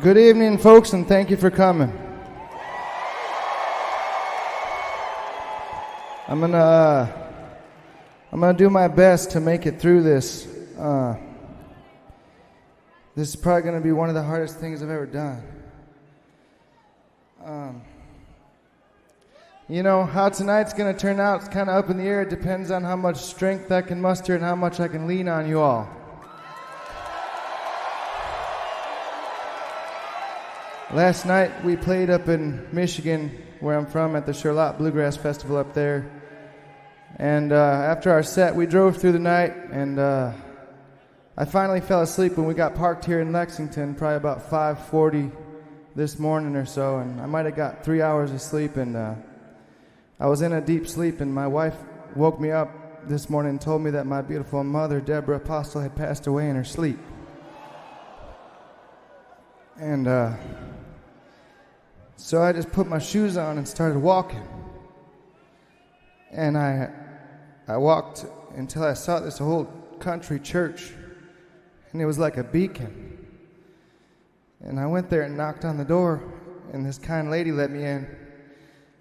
Good evening, folks, and thank you for coming. I'm gonna do my best to make it through this. This is probably gonna be one of the hardest things I've ever done. You know, how tonight's gonna turn out, it's kind of up in the air. It depends on how much strength I can muster and how much I can lean on you all. Last night we played up in Michigan, where I'm from, at the Charlotte Bluegrass Festival up there. And after our set, we drove through the night, and I finally fell asleep when we got parked here in Lexington, probably about 5:40 this morning or so, and I might have got 3 hours of sleep, and I was in a deep sleep, and my wife woke me up this morning and told me that my beautiful mother, Deborah Apostle, had passed away in her sleep. And so I just put my shoes on and started walking. And I walked until I saw this old country church, and it was like a beacon. And I went there and knocked on the door, and this kind lady let me in.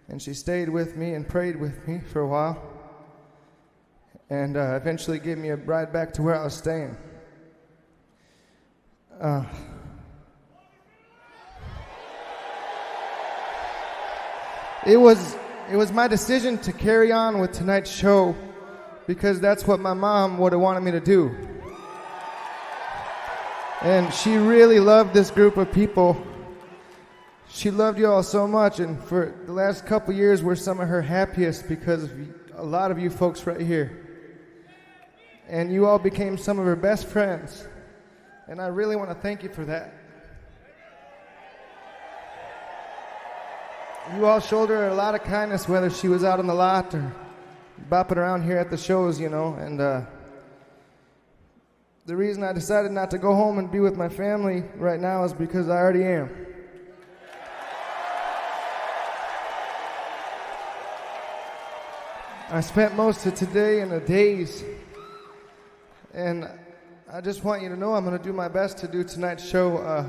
And she stayed with me and prayed with me for a while, and eventually gave me a ride back to where I was staying. It was my decision to carry on with tonight's show because that's what my mom would have wanted me to do. And she really loved this group of people. She loved you all so much, and for the last couple years we're some of her happiest because of a lot of you folks right here. And you all became some of her best friends, and I really want to thank you for that. You all showed her a lot of kindness, whether she was out on the lot or bopping around here at the shows, you know. And the reason I decided not to go home and be with my family right now is because I already am. I spent most of today in a daze, and I just want you to know I'm going to do my best to do tonight's show.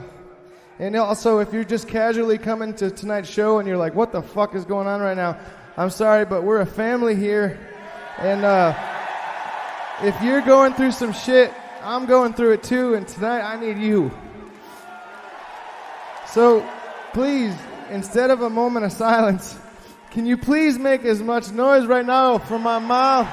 And also, if you're just casually coming to tonight's show and you're like, what the fuck is going on right now? I'm sorry, but we're a family here. And if you're going through some shit, I'm going through it too. And tonight, I need you. So, please, instead of a moment of silence, can you please make as much noise right now for my mom?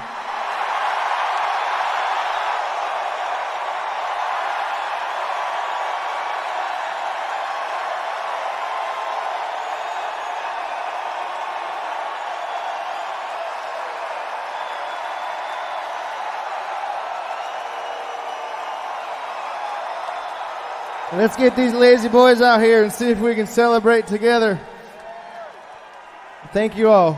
Let's get these lazy boys out here and see if we can celebrate together. Thank you all.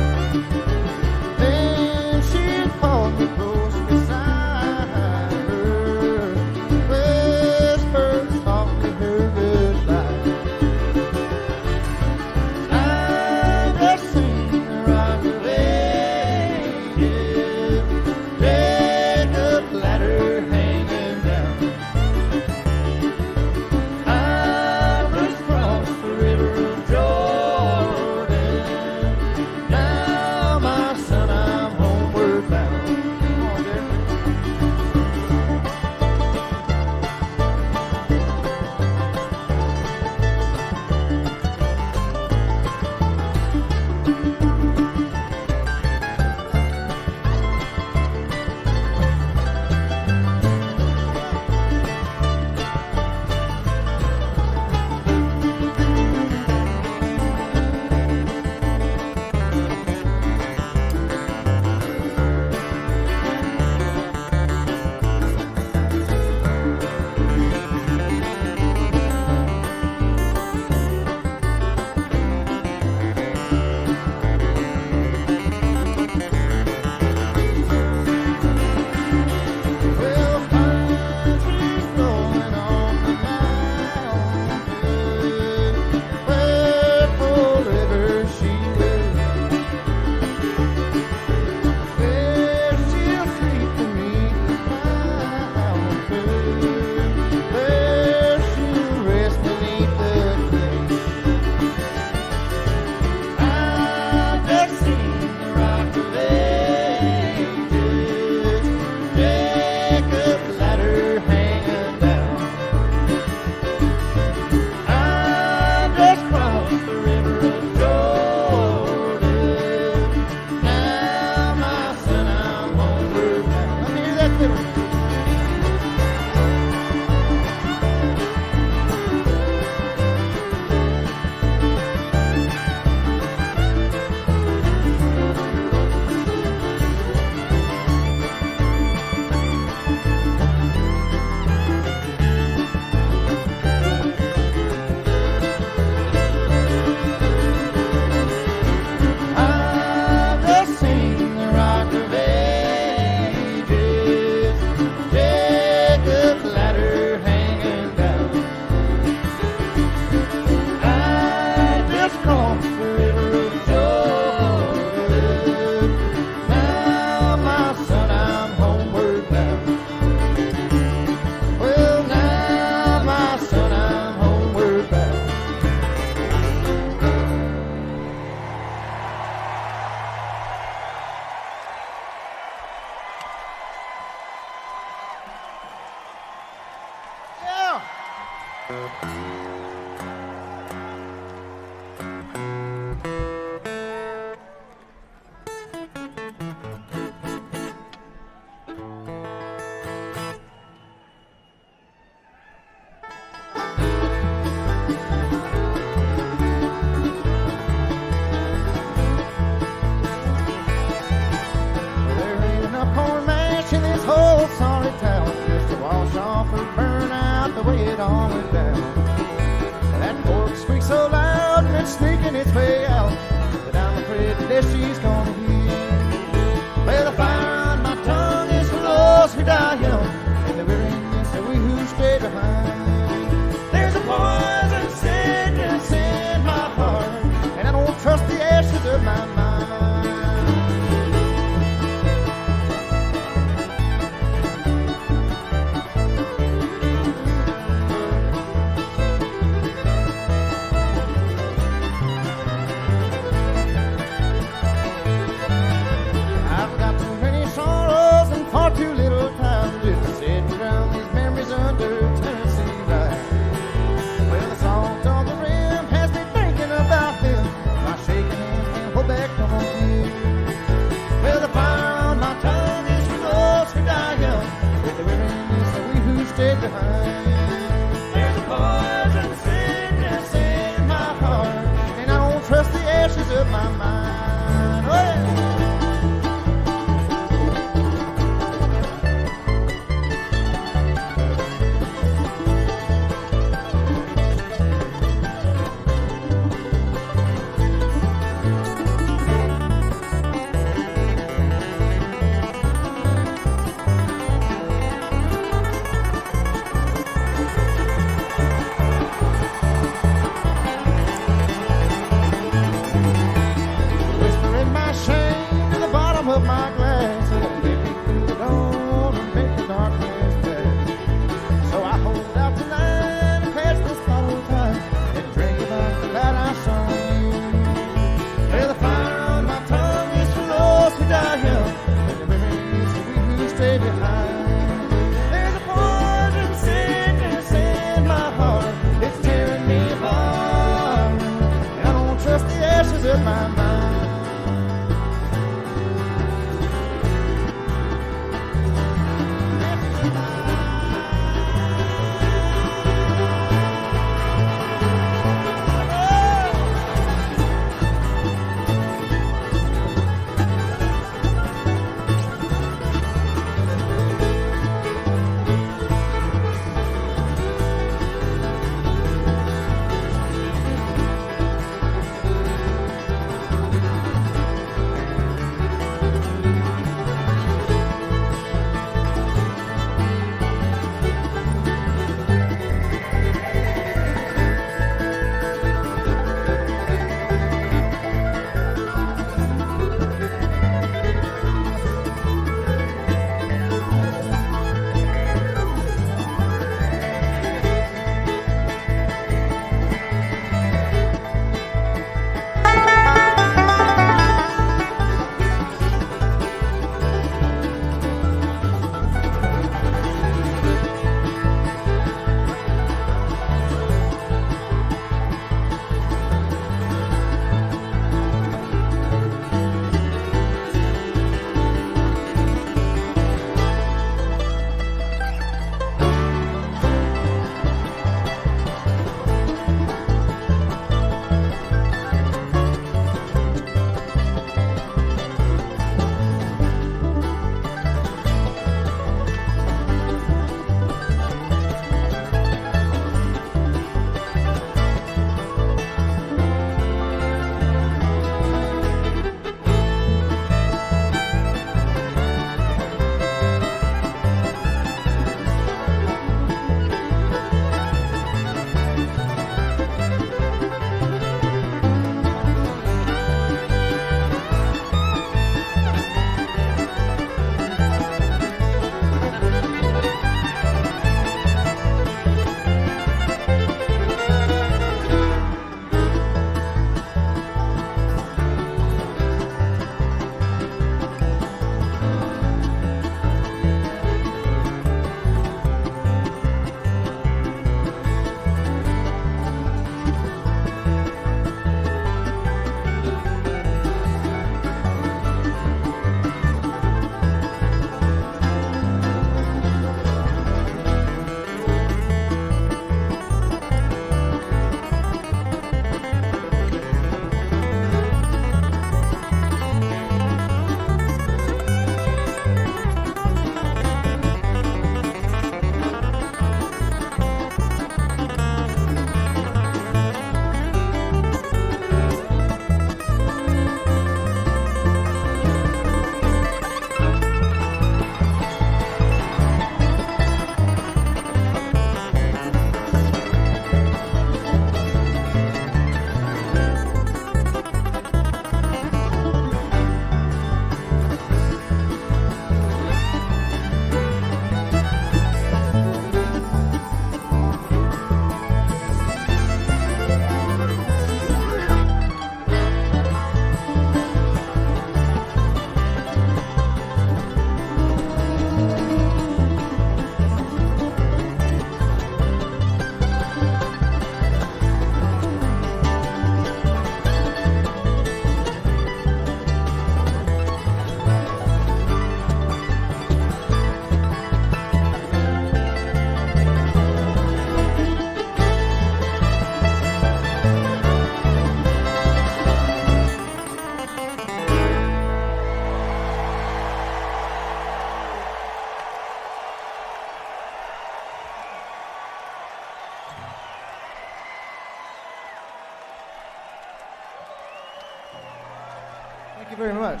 Thank you very much.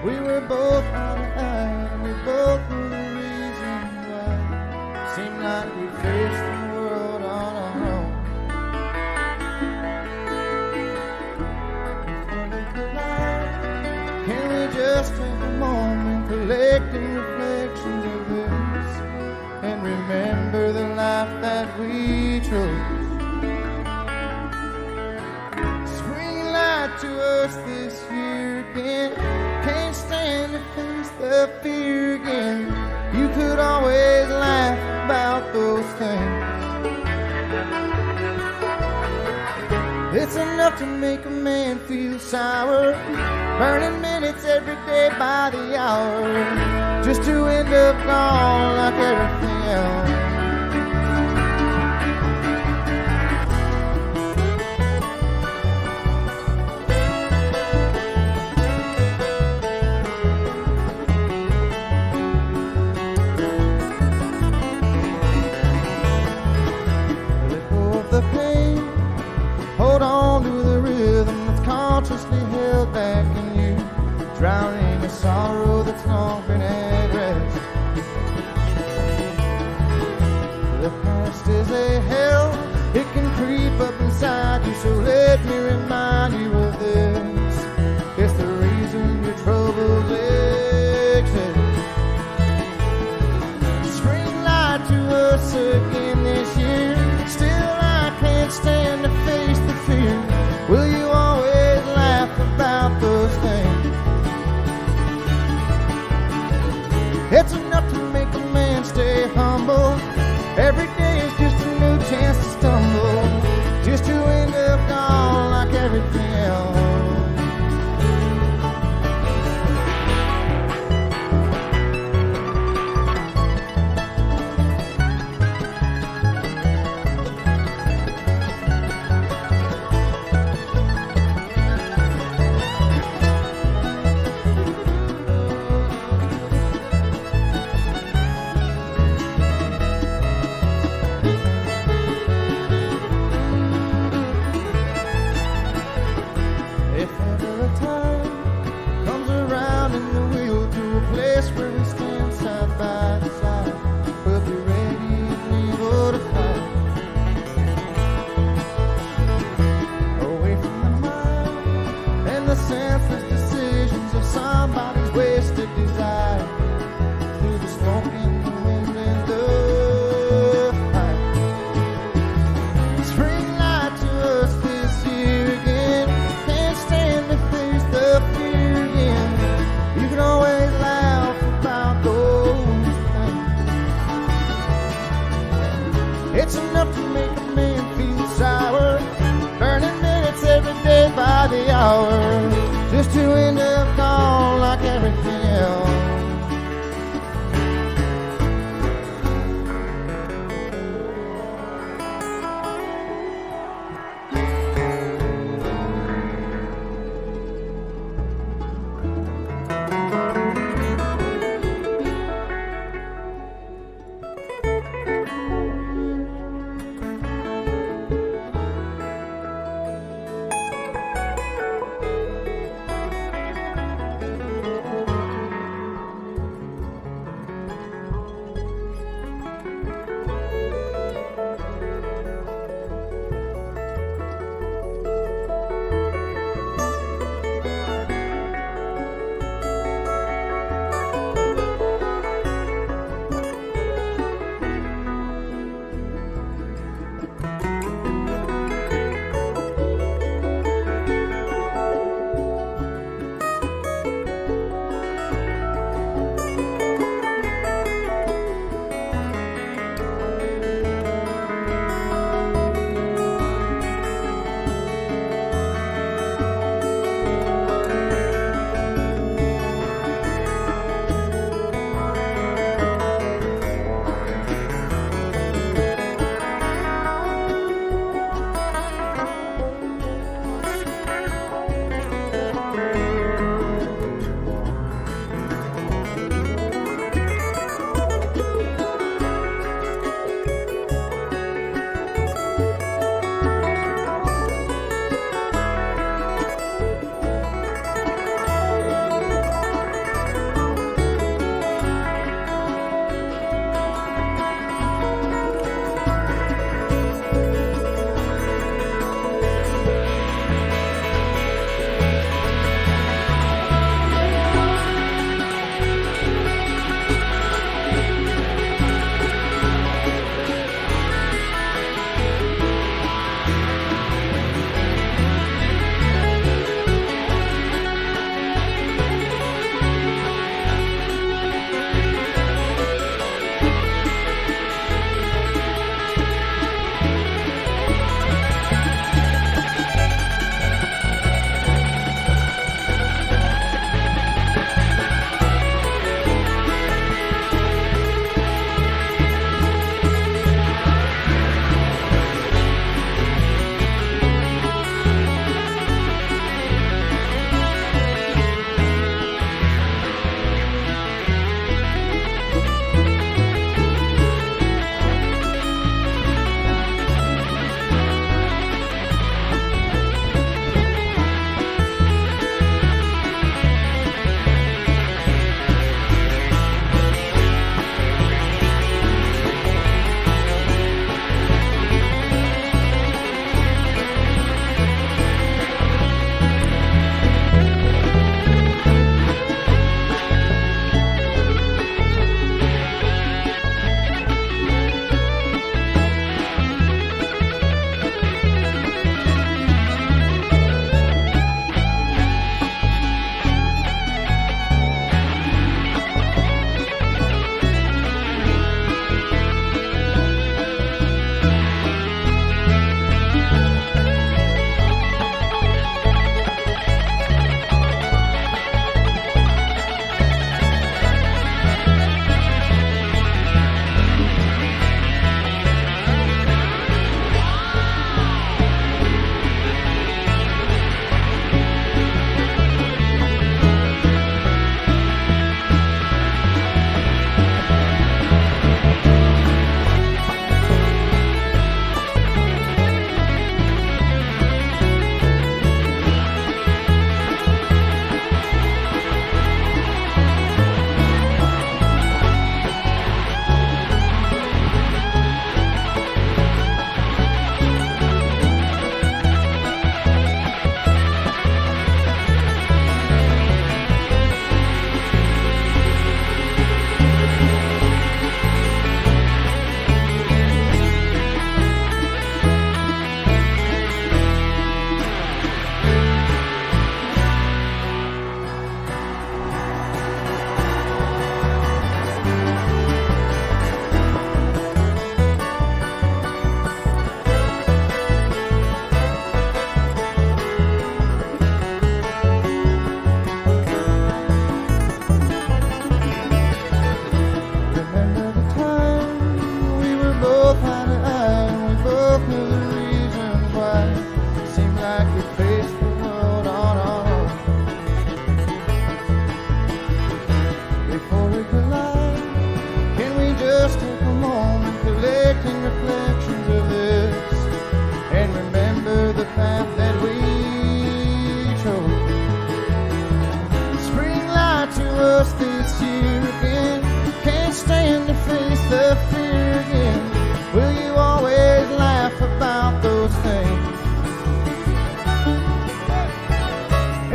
We were both on high, and we both knew the reason why. Seemed like we faced the world on our own. Can we just take a moment, collecting reflections of this, and remember the life that we chose? Spring light to us this year again. Can't stand to face the fear again. You could always laugh about those things. It's enough to make a man feel sour, burning minutes every day by the hour, just to end up gone like everything else. Hold on to the rhythm that's consciously held back in you, drowning a sorrow that's long been at rest. The past is a hell, it can creep up inside you, so let me remind you of this. It's the reason your troubles exist. Spring light to us again this year. Still I can't stand to face the fear. Will you always laugh about those things? It's enough to make a man stay humble. Every day is just a new chance to stumble, just to end up gone like everything else. us this year again. Can't stand to face the fear again. Will you always laugh about those things?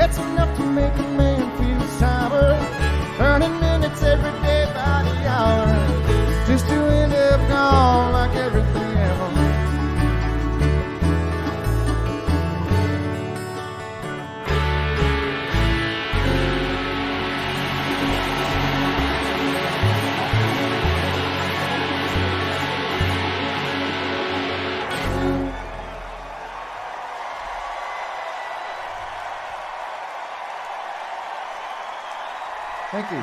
It's enough to make a man feel sour, turning minutes every day by the hour, just to end up gone like everything else. Thank you.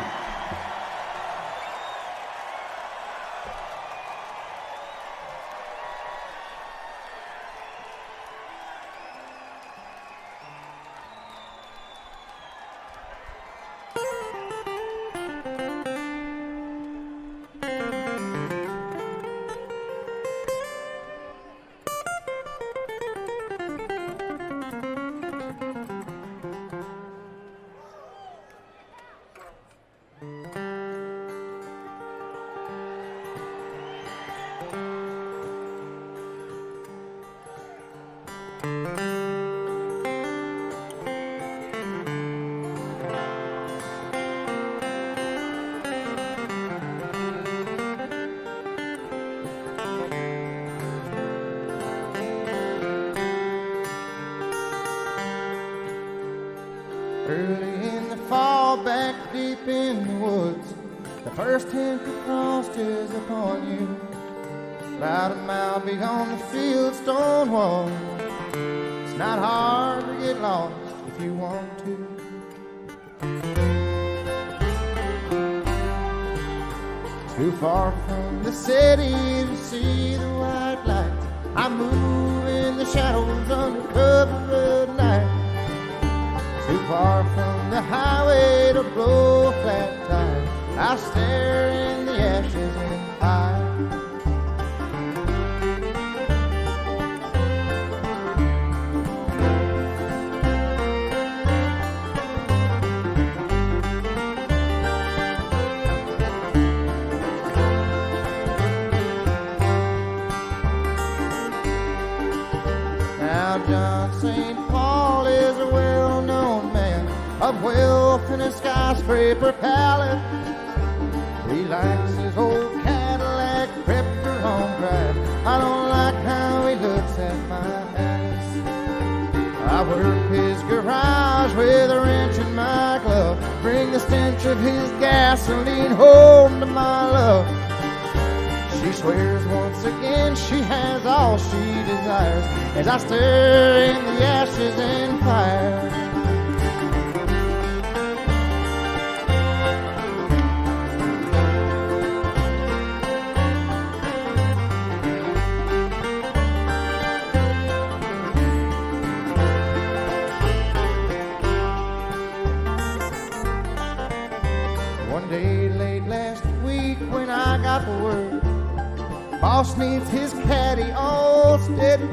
Early in the fall, back deep in the woods, the first hint of frost is upon you. About a mile beyond the field stone wall, it's not hard to get lost if you want to. Too far from the city to see the white lights, I move in the shadows under cover of night. Too far from the highway to blow a flat tire, I stare in the ashes in fire. Now John St. Paul is a well-known man of wealth in a skyscraper palace. He likes his old Cadillac Prepper on drive. I don't like how he looks at my ass. I work his garage with a wrench in my glove, bring the stench of his gasoline home to my love. She swears once again she has all she desires as I stir in the ashes and fire. One day late last week when I got the word boss needs his caddy all steady,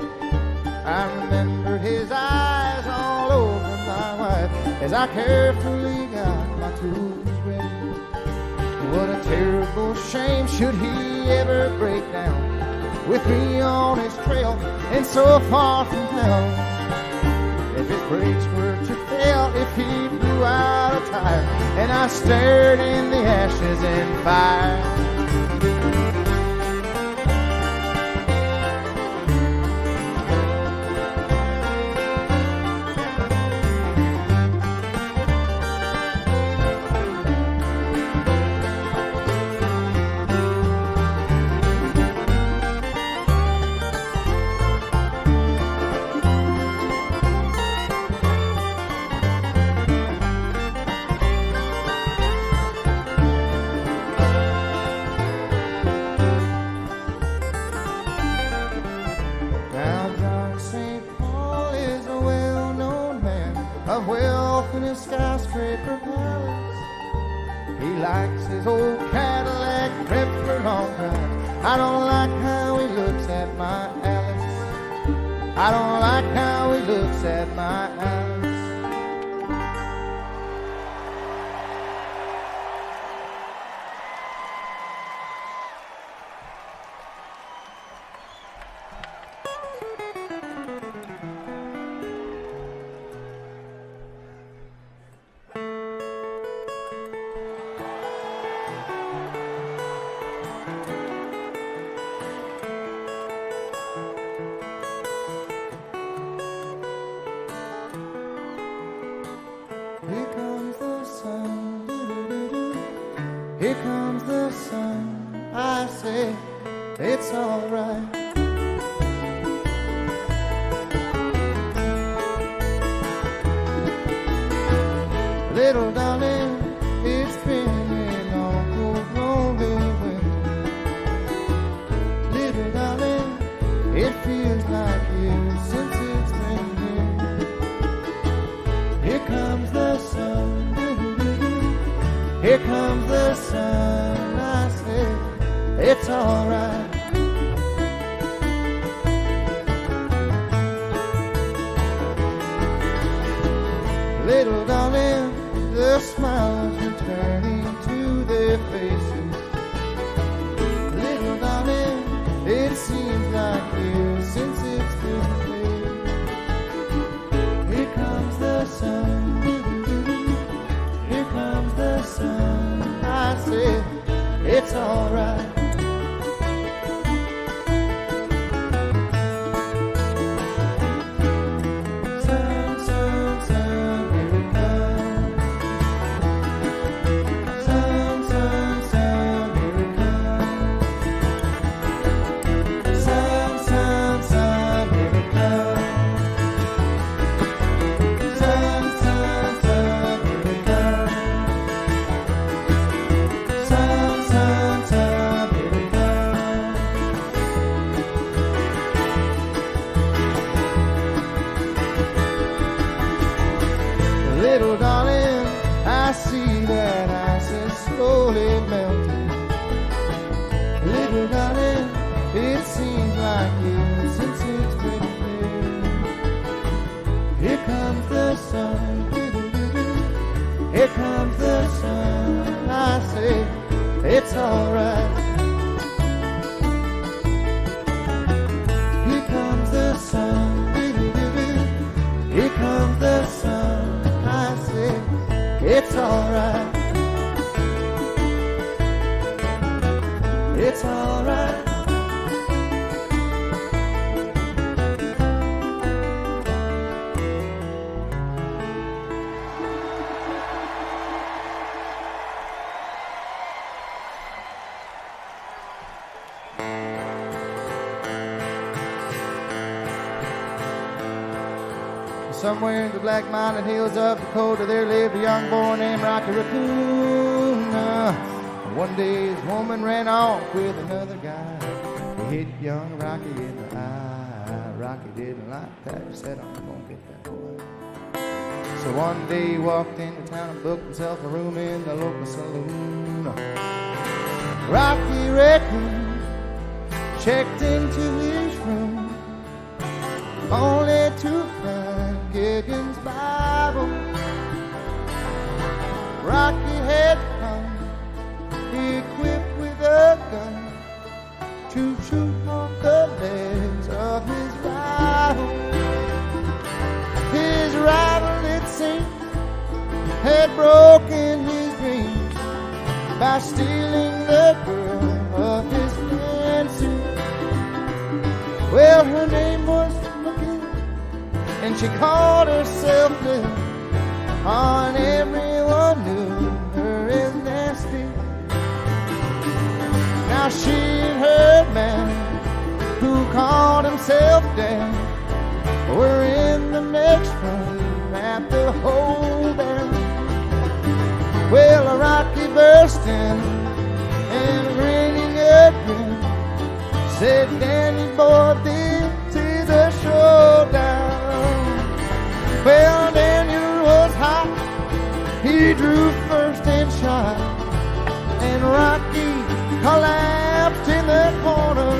I remembered his eyes all over my wife as I carefully got my tools ready. What a terrible shame should he ever break down with me on his trail and so far from town. If his brakes were to fail, if he blew out a tire, and I stared in the ashes and fire. Skyscraper palace. He likes his old Cadillac prepped for long drives. I don't like how he looks at my Alice. I don't like how he looks at my Alice. Here comes the sun, I say, it's alright. Little darling, it's been a long, cold, lonely winter. Little darling, it feels like years since it's been here. Here comes the sun. Here comes the sun, I say, it's alright. Little darling, the smiles returning to their faces. Little darling, it seems like years since it's been here. Here comes the sun. Here comes the sun, I say, it's alright. Sun, sun, sun, here it comes. Sun, sun, sun, here it comes. Sun, sun, sun, here it comes. Sun, sun, sun, here it comes. Sun, sun, sun, here it comes. Little darling, I see that ice is slowly melting. Little darling, it seems like years since it's been here. Here comes the sun. Here comes the sun, I say, it's alright. Here comes the sun. Here comes the sun, I say, it's alright. It's alright. Somewhere in the black mountain hills of Dakota, there lived a young boy named Rocky Raccoon. One day his woman ran off with another guy. He hit young Rocky in the eye. Rocky didn't like that. He said, I'm gonna get that boy. So one day he walked into town and booked himself a room in the local saloon. Rocky Raccoon checked into his room, only to find Giggins' Bible. Rocky had come equipped with a gun to shoot off the legs of his rival. His rival, it seemed, had broken his dreams by stealing the girl of his fancy. Well, her name was and she called herself Lil. Oh, and everyone knew her as nasty. Now she and her man, who called himself Dan, were in the next room at the hold down. Well, Rocky burst in and grinning a grin, said, Danny boy, this is a showdown. Well, Daniel was hot, he drew first and shot, and Rocky collapsed in the corner.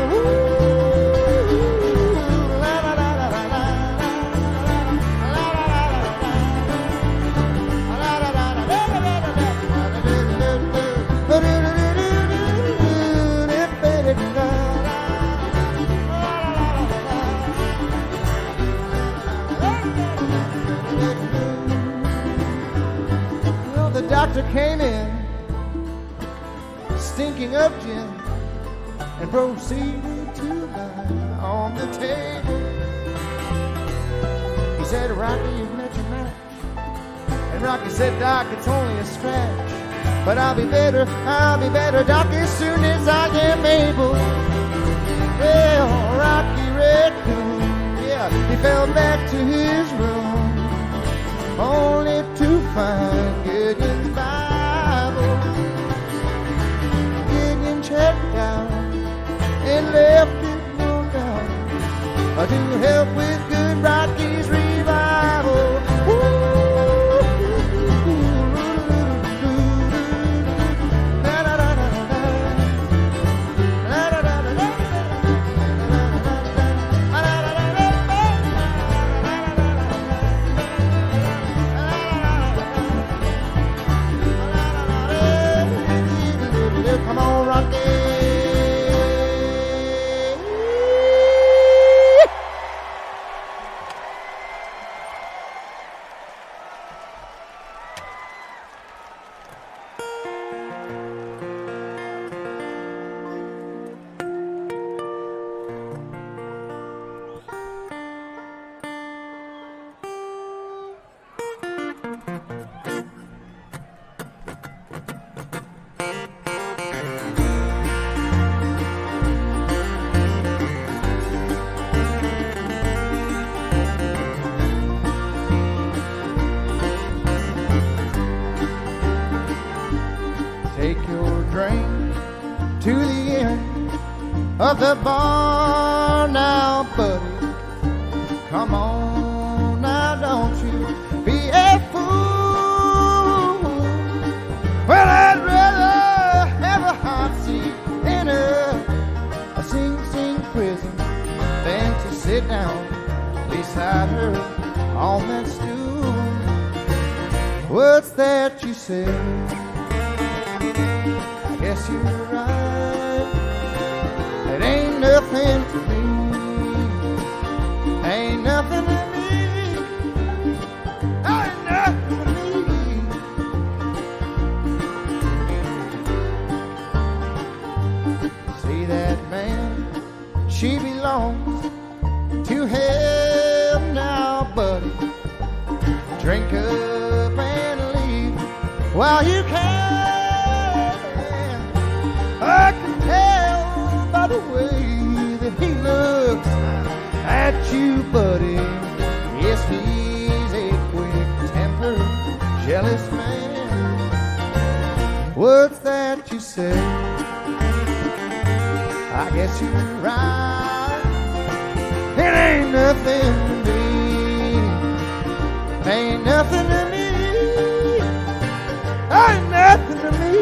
The doctor came in, stinking of gin, and proceeded to lie on the table. He said, Rocky, you've met your match. And Rocky said, Doc, it's only a scratch. But I'll be better, Doc, as soon as I am able. Well, Rocky Raccoon, yeah, he fell back to his room, only to find Gideon's Bible. Gideon checked out and left it blown down to help with good Rocky's revival. Come on, Rocky. Of the bar now, buddy. Come on now, don't you be a fool. Well, I'd rather have a hot seat in a Sing prison than to sit down beside her on that stool. What's that you said? I guess you're right. It ain't nothing to me, ain't nothing to me, ain't nothing to me. See that man, she belongs to hell now, buddy. Drink up and leave while you can. I can tell by the way that he looks at you, buddy. Yes, he's a quick-tempered, jealous man. What's that you say? I guess you're right. It ain't nothing to me, ain't nothing to me, ain't nothing to me.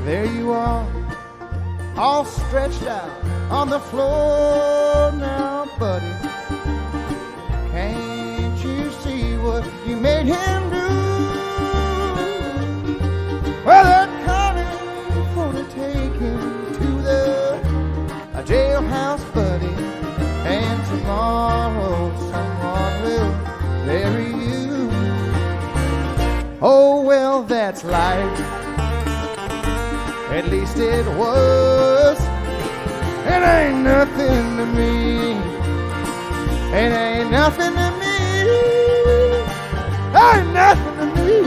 There you are, all stretched out on the floor now, buddy. Can't you see what you made him do? Well, they're coming for to take him to the jailhouse, buddy. And tomorrow someone will bury you. Oh, well, that's life. At least it was. It ain't nothing to me. It ain't nothing to me. Ain't nothing to me.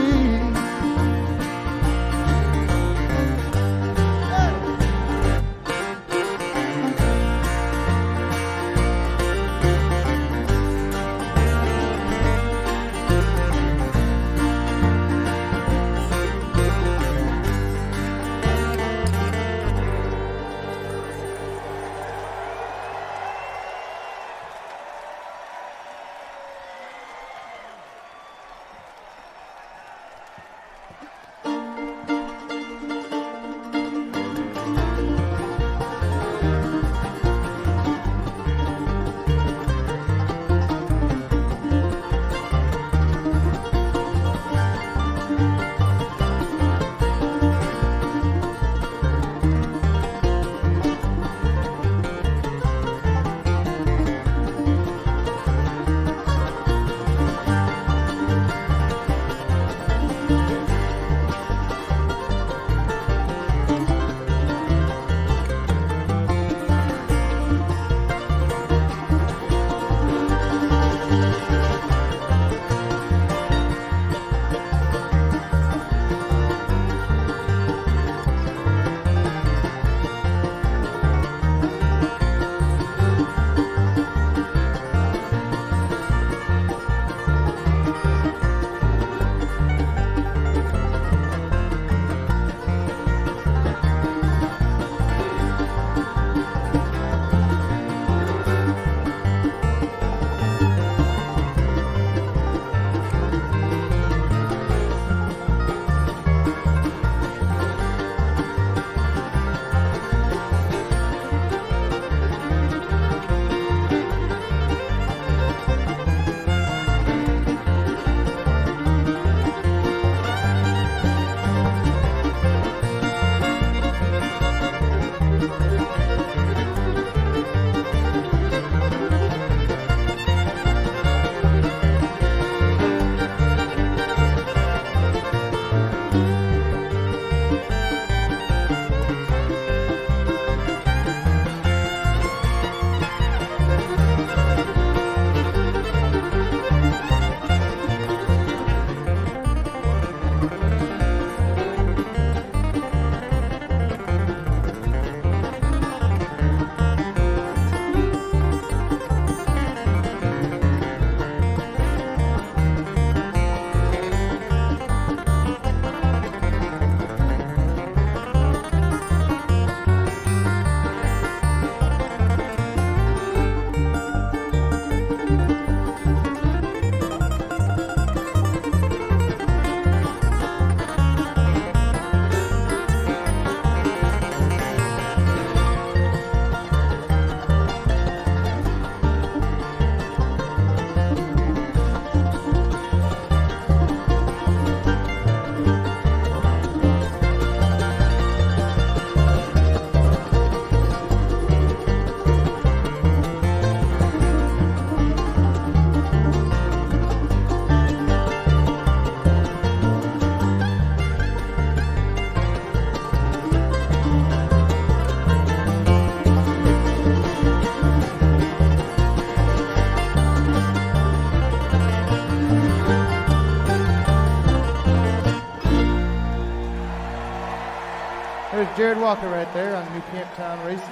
There's Jared Walker right there on New Camptown Races.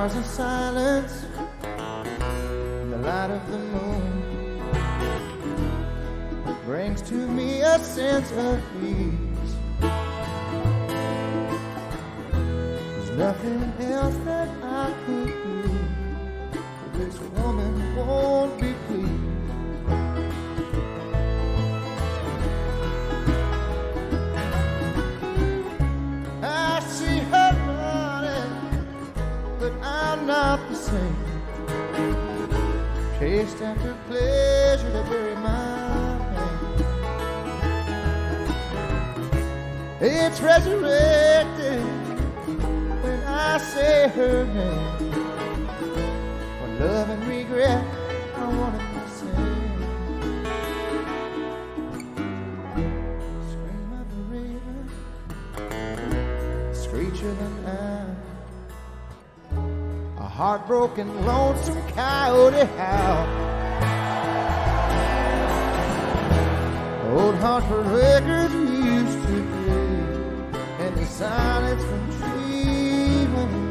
Of silence in the light of the moon brings to me a sense of peace. There's nothing else that I could do. This woman won't be pleased. I see her running, but I'm not the same. Chased after pleasure to bury my pain. It's resurrected when I say her name. For love and regret, I want it the same. Scream of the raven, screech of the night. A heartbroken, lonesome coyote howl. Old Hartford records we used to play, and the silence from tree went away.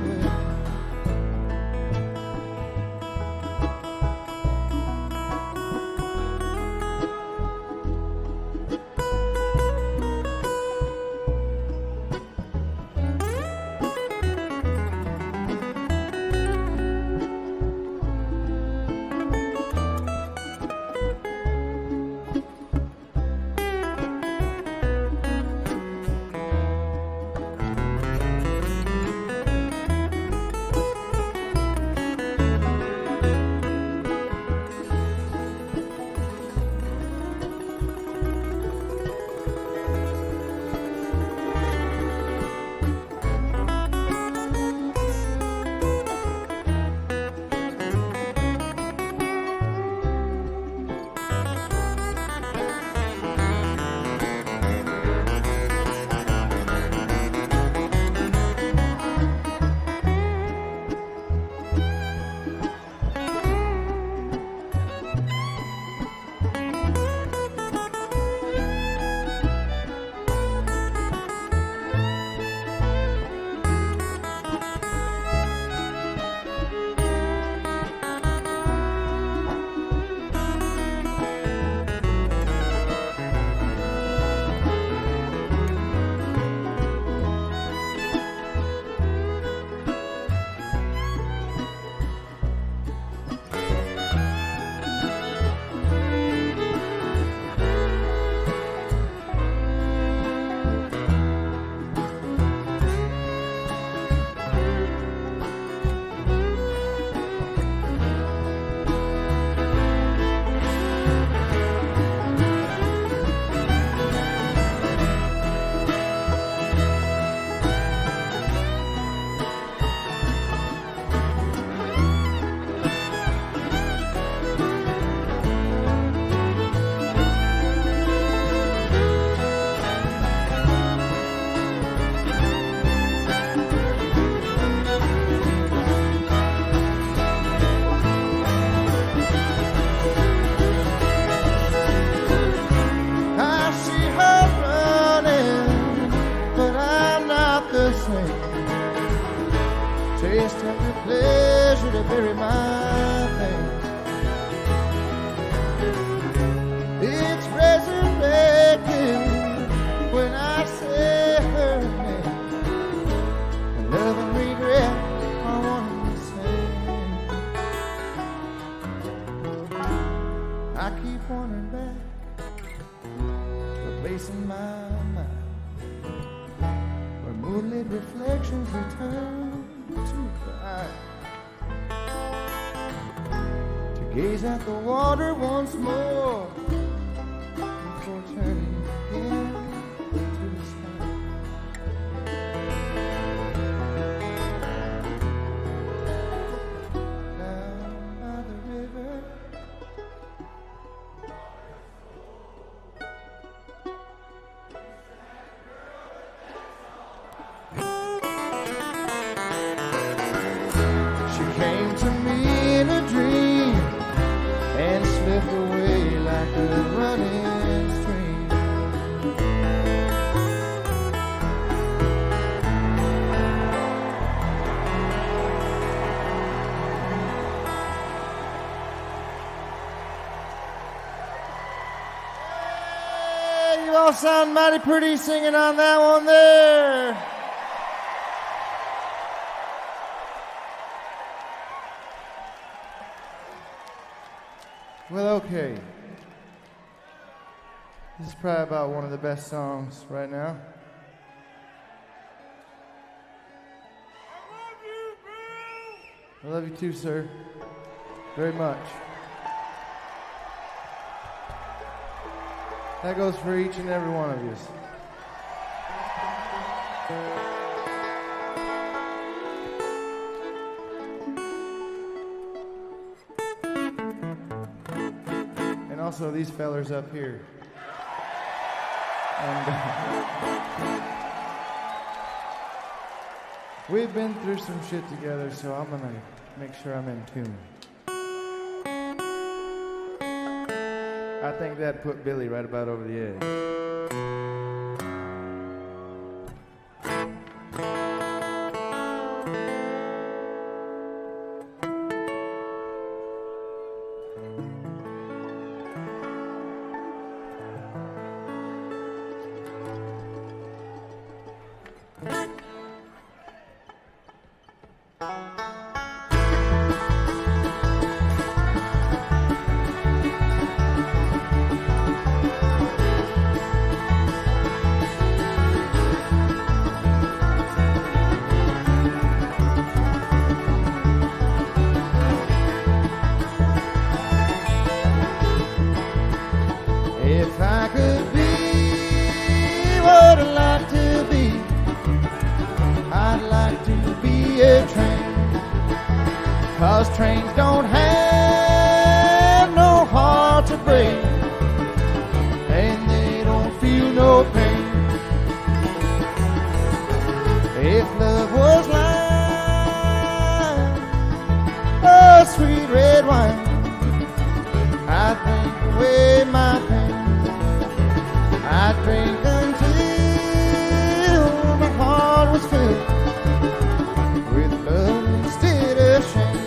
to bury my pain. It's resurrected when I say her name. And love and regret are one and the same. I keep wandering back, replacing my mind, where moonlit reflections return to cry, to gaze at the water once more before turning again to the sky. Down by the river, she came to me in a dream and slipped away like a running stream. Hey, you all sound mighty pretty singing on that one there. Well, okay. This is probably about one of the best songs right now. I love you too, sir. Very much. That goes for each and every one of you. And also these fellers up here. And we've been through some shit together, so I'm gonna make sure I'm in tune. I think that put Billy right about over the edge. If I could be what I'd like to be, I'd like to be a train. 'Cause trains don't have no heart to break, and they don't feel no pain. If love was like a sweet red wine, I'd drink away my pain. I'd drink until my heart was filled with love instead of shame.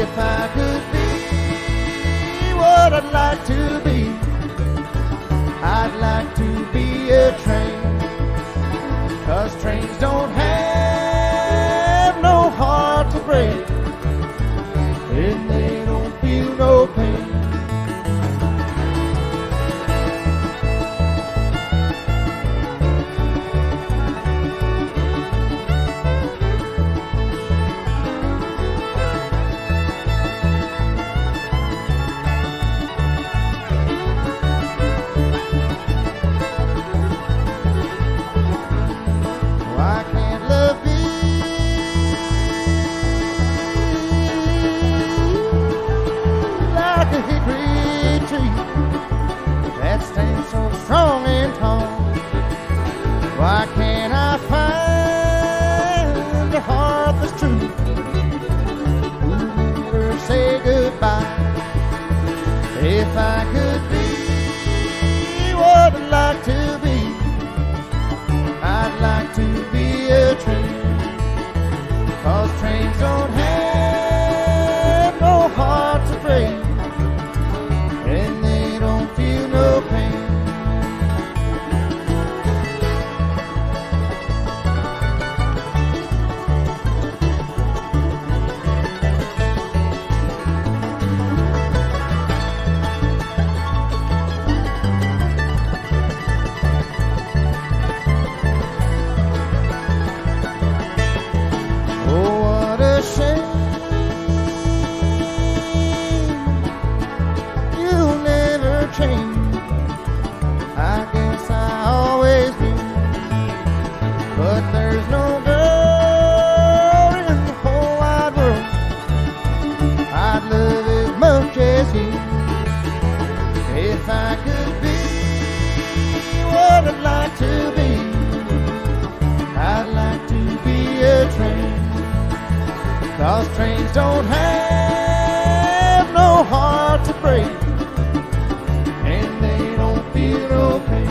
If I could be what I'd like to be, I'd like to be a train. 'Cause trains don't have no heart to break, and they don't feel no pain. don't have no heart to break, and they don't feel no pain.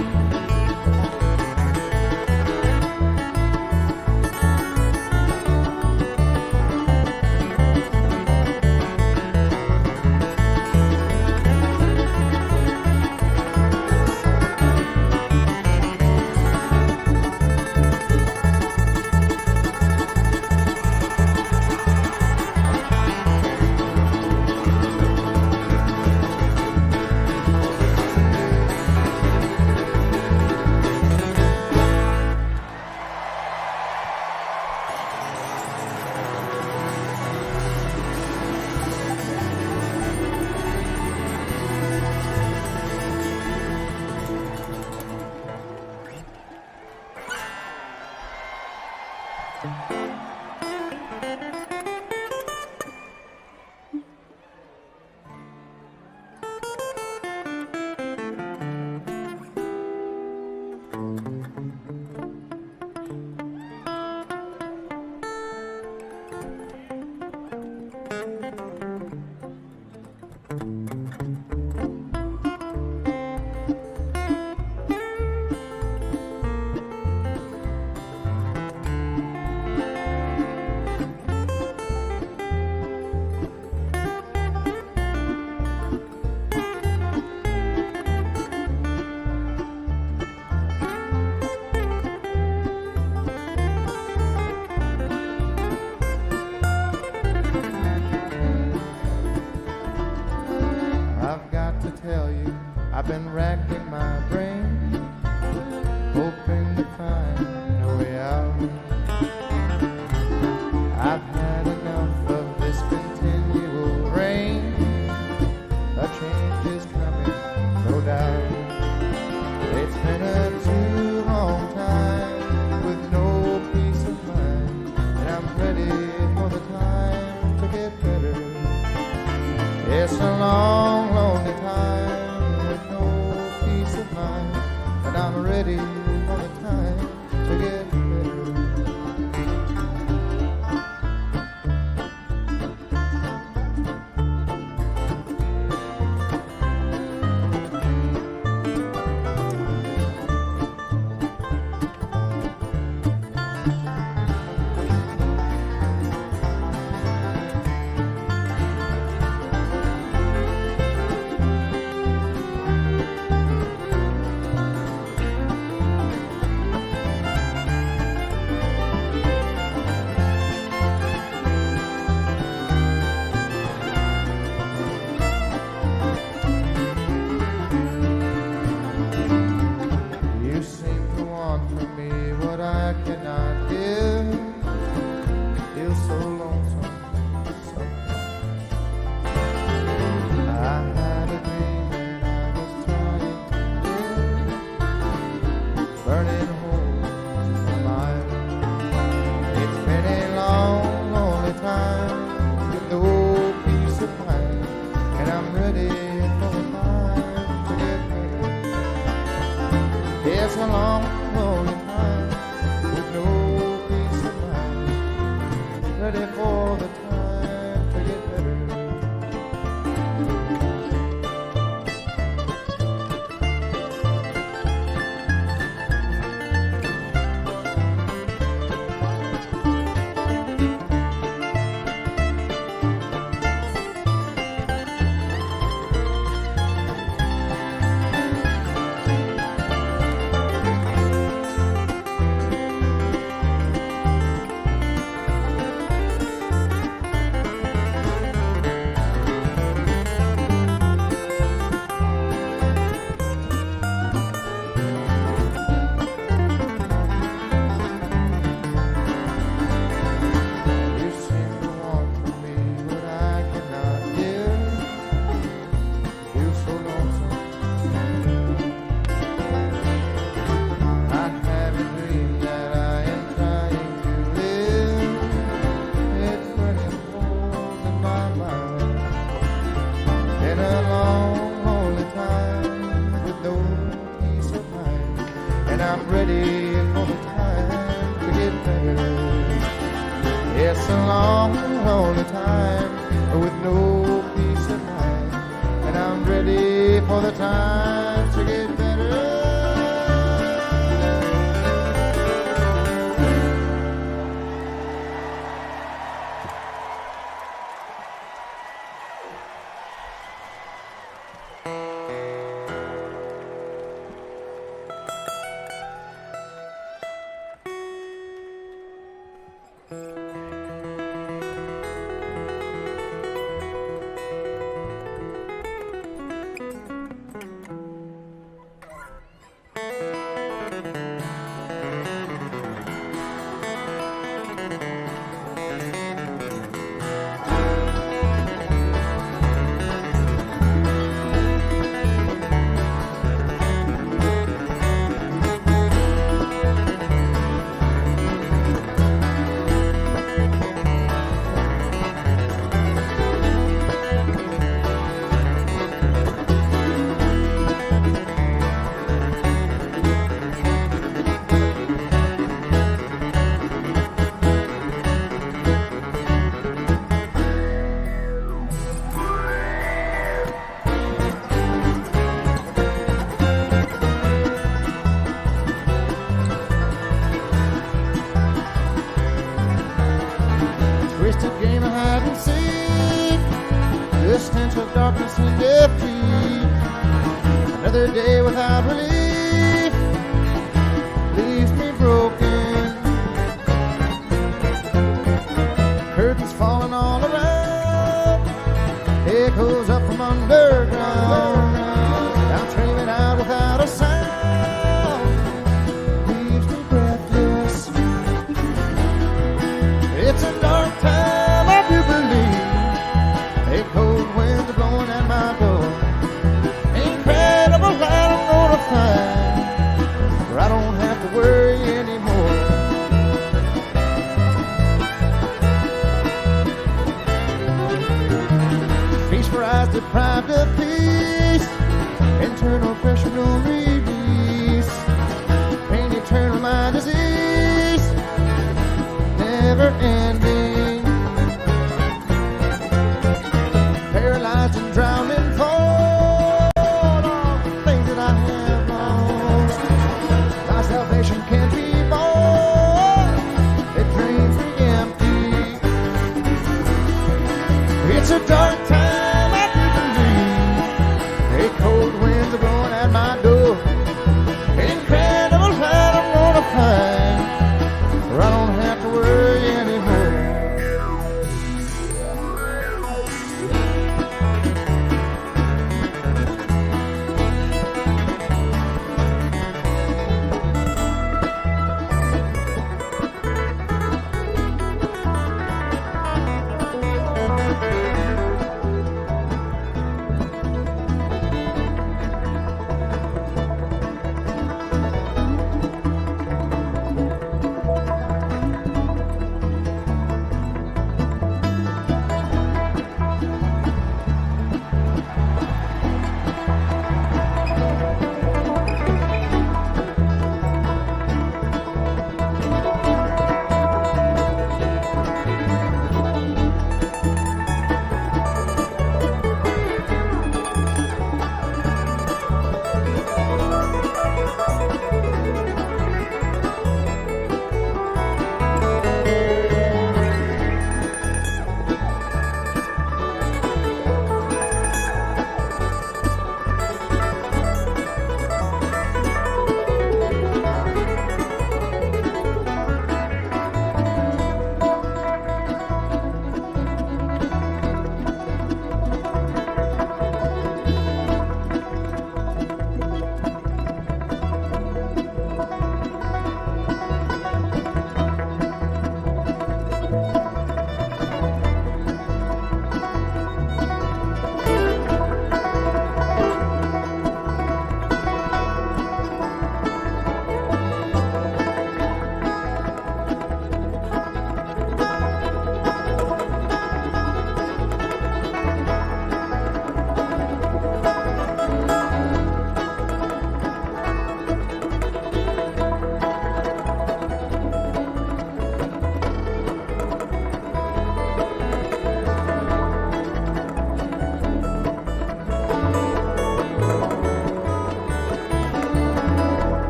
I've been racking my brain, hoping to find a way out. I've had enough of this continual rain. A change is coming, no doubt. It's been a too long time with no peace of mind, and I'm ready for the time to get better. It's a long, lonely time, and I'm ready for the time to get better. It's a long, lonely time with no peace of mind, and I'm ready for the time to get better. Another day without relief leaves me broken. Curtains falling all around, echoes up from underground. I'm dreaming out without a sound, leaves me breathless. It's a dark time, I do believe. A cold wind blowing at my door. Incredible, I don't know to find.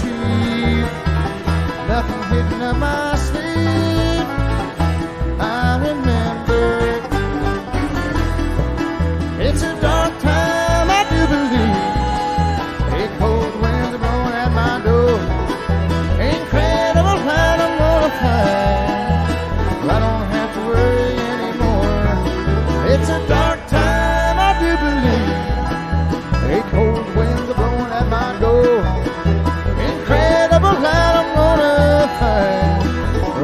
cheap. Nothing hidden up my sleeve. I remember. It's a dark time, I do believe. A cold winds are blowing at my door. Incredible light I'm gonna find. I don't have to worry anymore. It's a dark time, I do believe. A cold winds are blowing at my door. Incredible light I'm gonna find.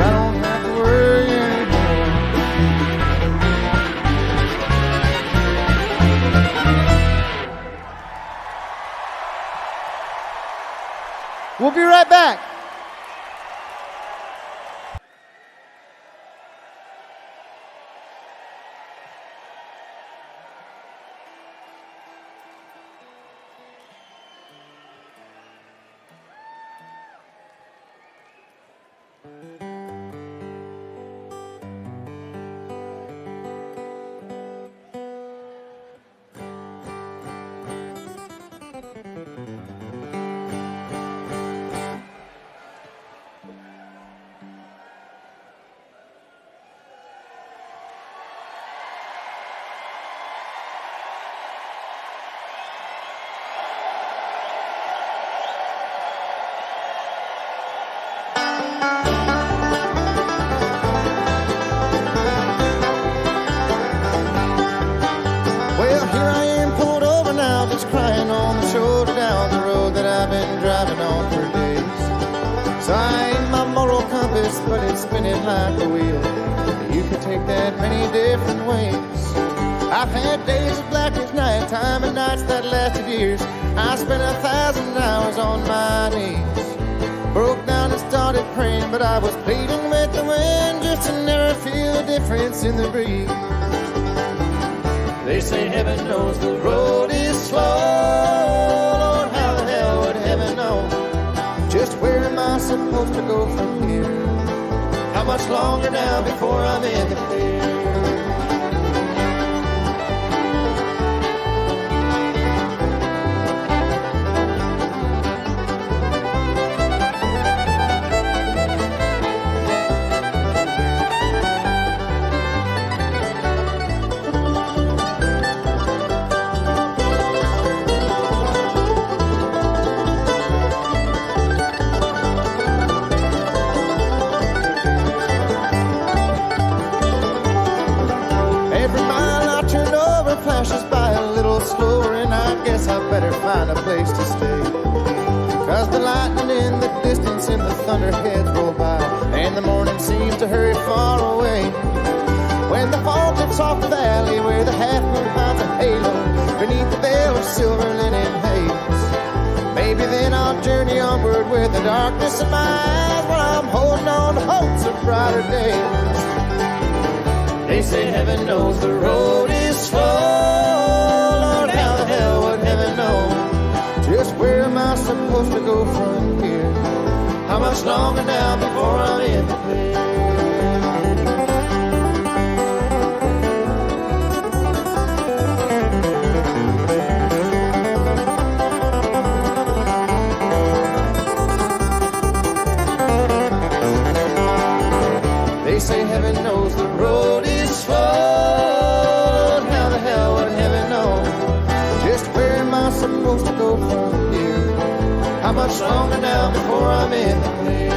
I don't have to worry anymore. We'll be right back. Well, here I am pulled over now, just crying on the shoulder down the road that I've been driving on for days. So I ain't my moral compass, but it's spinning like a wheel. You can take that many different ways. I've had days of black as night time and nights that lasted years. I spent 1,000 hours on my knees. Broke down and started praying, but I was pleading with the wind just to never feel a difference in the breeze. They say heaven knows the road is slow. Lord, how the hell would heaven know? Just where am I supposed to go from here? How much longer now before I'm in the clear? Flashes by a little slower, and I guess I better find a place to stay. Cause the lightning in the distance and the thunderheads roll by, and the morning seems to hurry far away. When the fall tips off the valley where the half moon hides a halo beneath the veil of silver linen haze, maybe then I'll journey onward with the darkness in my eyes, while I'm holding on to hopes of brighter days. They say heaven knows the road is slow. Lord, how the hell would heaven know? Just where am I supposed to go from here? How much longer now before I'm in the clear? They say heaven knows the road is slow. How the hell would heaven know? Just where am I supposed to go from here? How much longer now before I'm in the clear?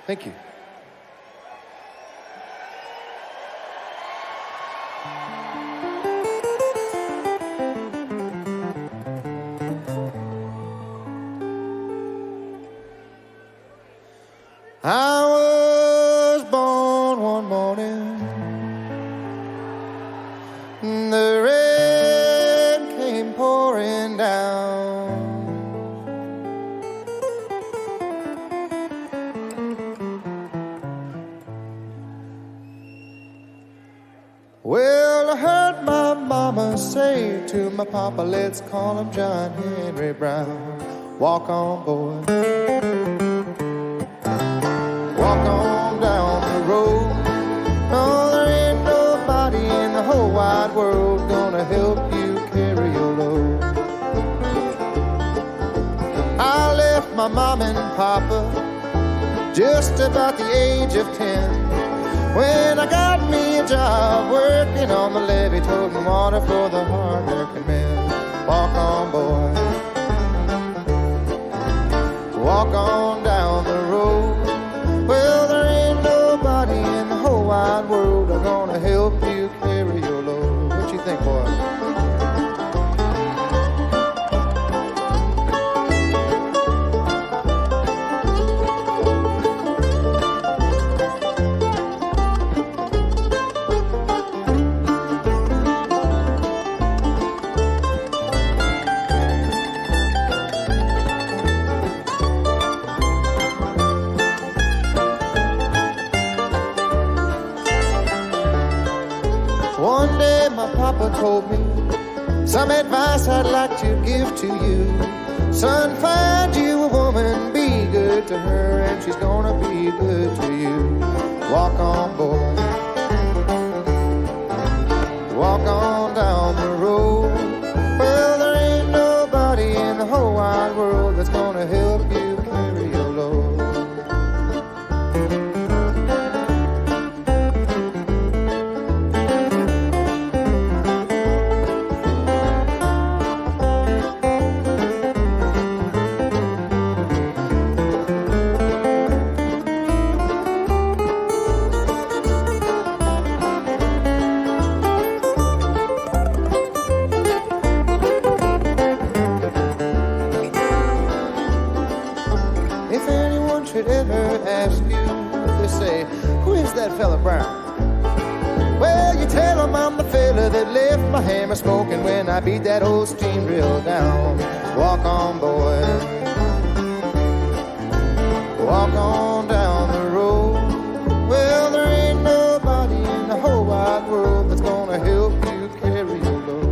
Thank you. I was born one morning, the rain came pouring down. gonna say to my papa, let's call him John Henry Brown. Walk on, boy. Walk on down the road. No, there ain't nobody in the whole wide world gonna help you carry your load. I left my mom and papa just about the age of 10 when I got me a job working on the levee, toting water for the hard-working men. Walk on, boy. Walk on down the road. Well, there ain't nobody in the whole wide world that's gonna help you carry your load. What you think, boy? One day my papa told me some advice I'd like to give to you. Son, find you a woman, be good to her, and she's gonna be good to you. Walk on, boy. Walk on down the road. Well, there ain't nobody in the whole wide world that's gonna help you carry your load. Fella Brown. Well, you tell him I'm the fella that left my hammer smoking when I beat that old steam drill down. Walk on, boy. Walk on down the road. Well, there ain't nobody in the whole wide world that's gonna help you carry your load.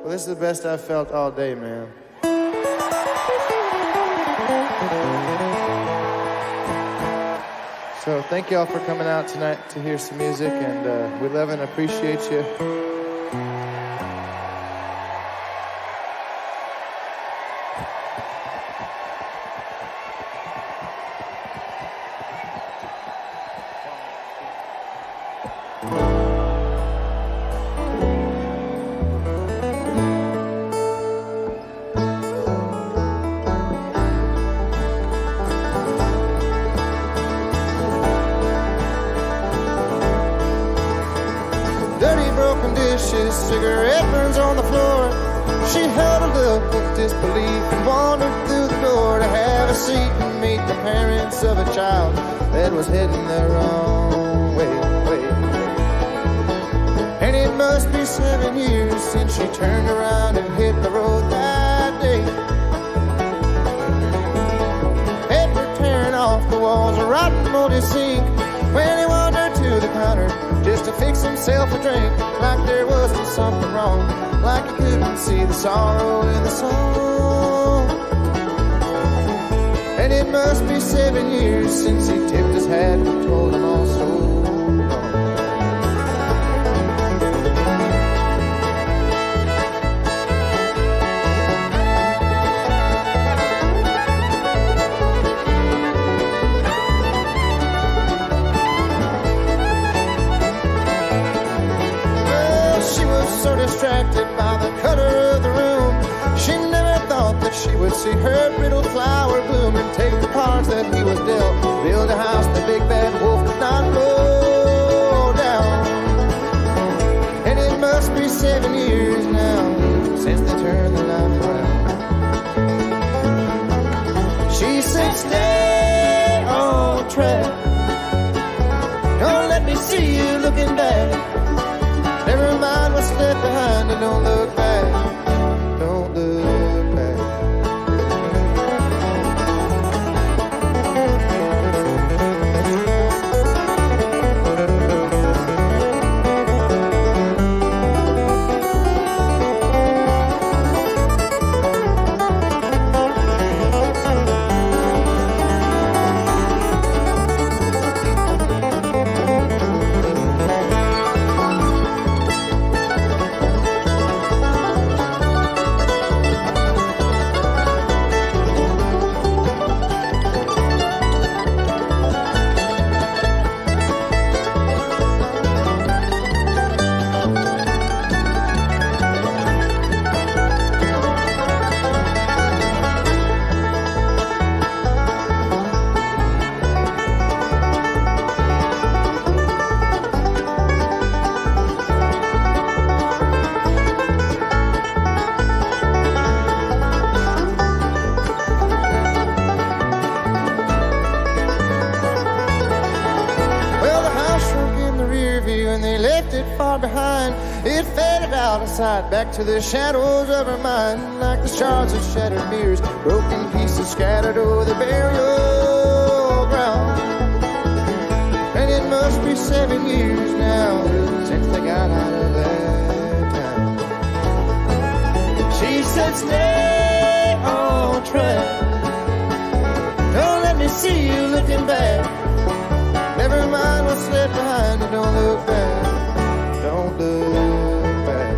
Well, this is the best I've felt all day, man. So thank y'all for coming out tonight to hear some music, and we love and appreciate you. Cigarette burns on the floor. She held a look of disbelief and wandered through the door to have a seat and meet the parents of a child that was heading the wrong way. And it must be 7 years since she turned around and hit the road that day. rotten moldy sink when he wandered to the counter just to fix himself a drink, like there wasn't something wrong, like he couldn't see the sorrow in the song. And it must be 7 years since he tipped his hat and told him all so long. So distracted by the color of the room, she never thought that she would see her brittle flower bloom and take the cards that he was dealt, build a house the big bad wolf could not roll down. And it must be 7 years now since they turned the life around. She said, stay on track, don't let me see you looking back. Never mind what's left behind and don't look back, don't look back. Back to the shadows of her mind, like the shards of shattered mirrors, broken pieces scattered over the burial ground. And it must be 7 years now since they got out of that town. She said, stay on track, don't let me see you looking back. Never mind what's left behind and don't look back, don't look back.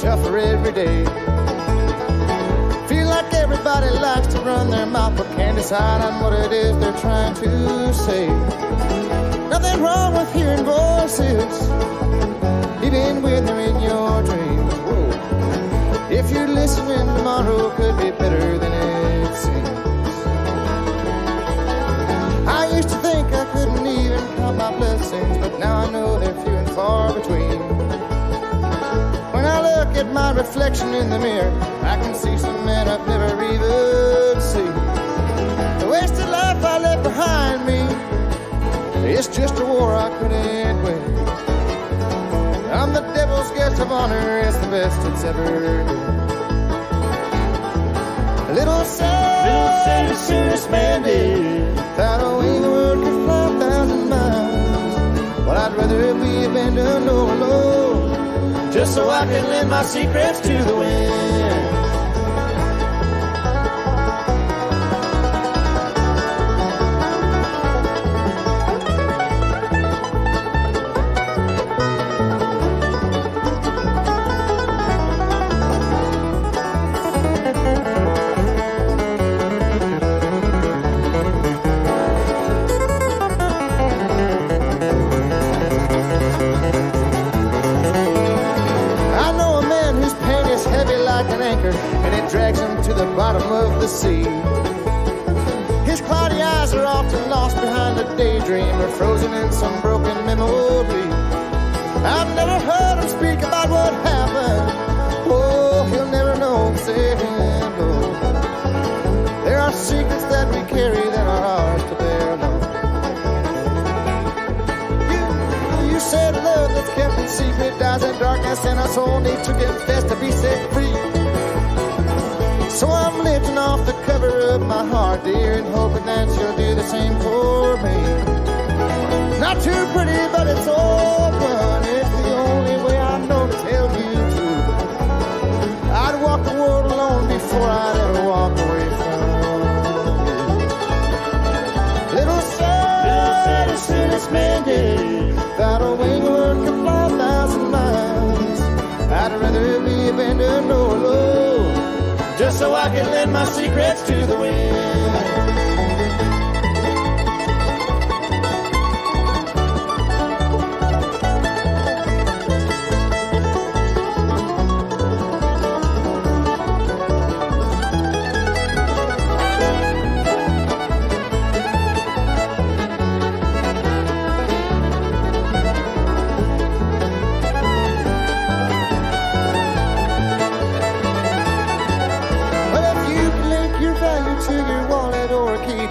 tougher every day. Feel like everybody likes to run their mouth but can't decide on what it is they're trying to say. Nothing wrong with hearing voices, even when they're in your dreams. Whoa. If you're listening, tomorrow could be better than it seems. I used to think I couldn't even count my blessings, but now I know they're few and far between. When I look at my reflection in the mirror, I can see some men I've never even seen. The wasted life I left behind me, it's just a war I couldn't win. I'm the devil's guest of honor, it's the best it's ever been. A little sad, the soonest man did. Without a wing word could fly 1,000 miles. But I'd rather be abandoned or alone, just so I can lend my secrets to the wind. And it drags him to the bottom of the sea. His cloudy eyes are often lost behind a daydream or frozen in some broken memory. I've never heard him speak about what happened. Oh, he'll never know, say him no. There are secrets that we carry that are ours to bear alone. You said love that's kept in secret dies in darkness, and our soul needs to get fast to be set free. So I'm lifting off the cover of my heart, dear, and hoping that you'll do the same for me. Not too pretty, but it's open. It's the only way I know to tell you true. I'd walk the world alone before I'd ever walk away from you. Little sad, as soon as man did. Without a wing word could fly 1,000 miles. I'd rather be abandoned or alone, just so I can lend my secrets to the wind.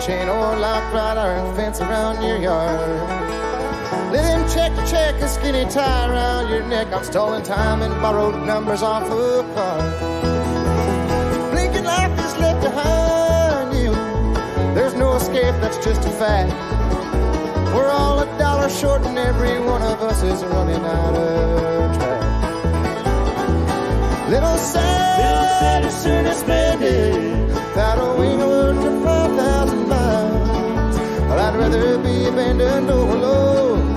Chain or locked right iron fence around your yard. Let him check a skinny tie around your neck. I'm stalling time and borrowed numbers off a car. Blinking life is left behind you. There's no escape, that's just a fact. We're all $1 short and every one of us is running out of track. Little sad, as soon as bandit. Without a wing word to 5,000 miles. Well, I'd rather be abandoned or alone,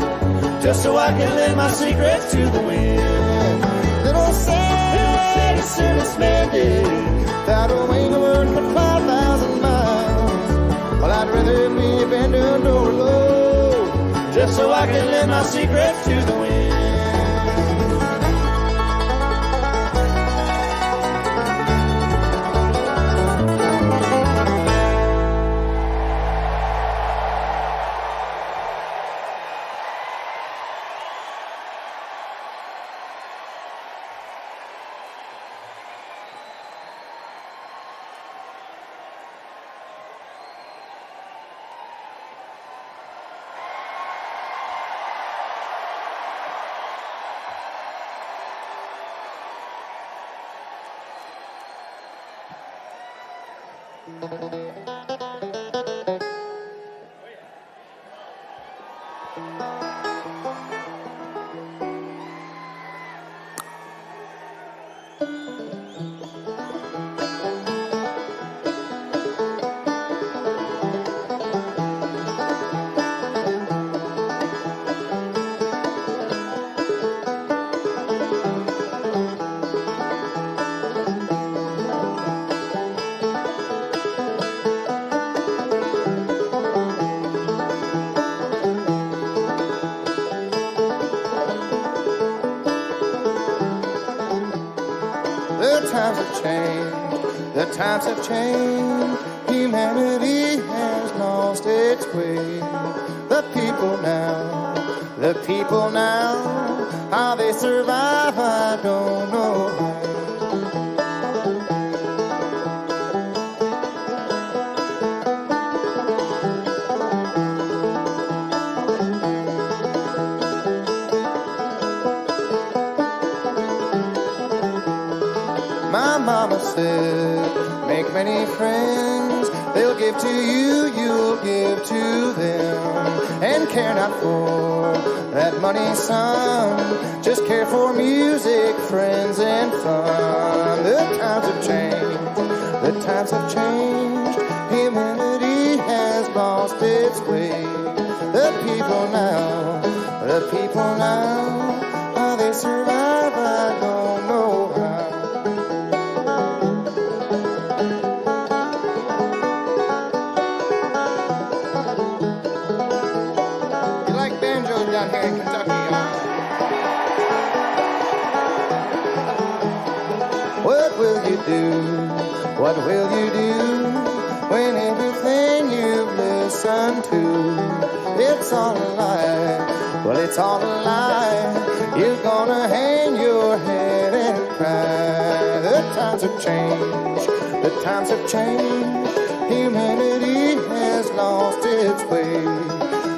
just so I can lend my secrets to the wind. Little sad, as soon as man did. Without a wing word to 5,000 miles. Well, I'd rather be abandoned or alone, just so I can lend my secrets to the wind. times have changed, the times have changed. Humanity has lost its way. The people now, how they survive, I don't know. My mama said, make many friends, they'll give to you, you'll give to them. And care not for that money, son, just care for music, friends, and fun. The times have changed, the times have changed. Humanity has lost its way. The people now, how they survive, I don't know how. You like banjos down here in Kentucky, What will you do? What will you do when everything you've listened to, it's all a lie? Well, it's all a lie. You're gonna hang your head and cry. The times have changed, the times have changed. Humanity has lost its way.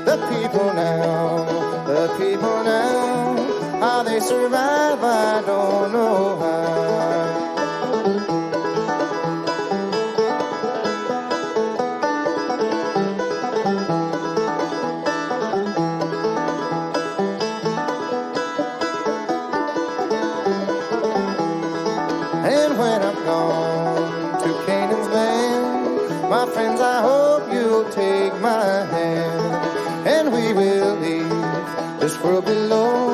The people now, how they survive, I don't know how. And when I'm gone to Canaan's land, my friends, I hope you'll take my hand, and we will leave this world below,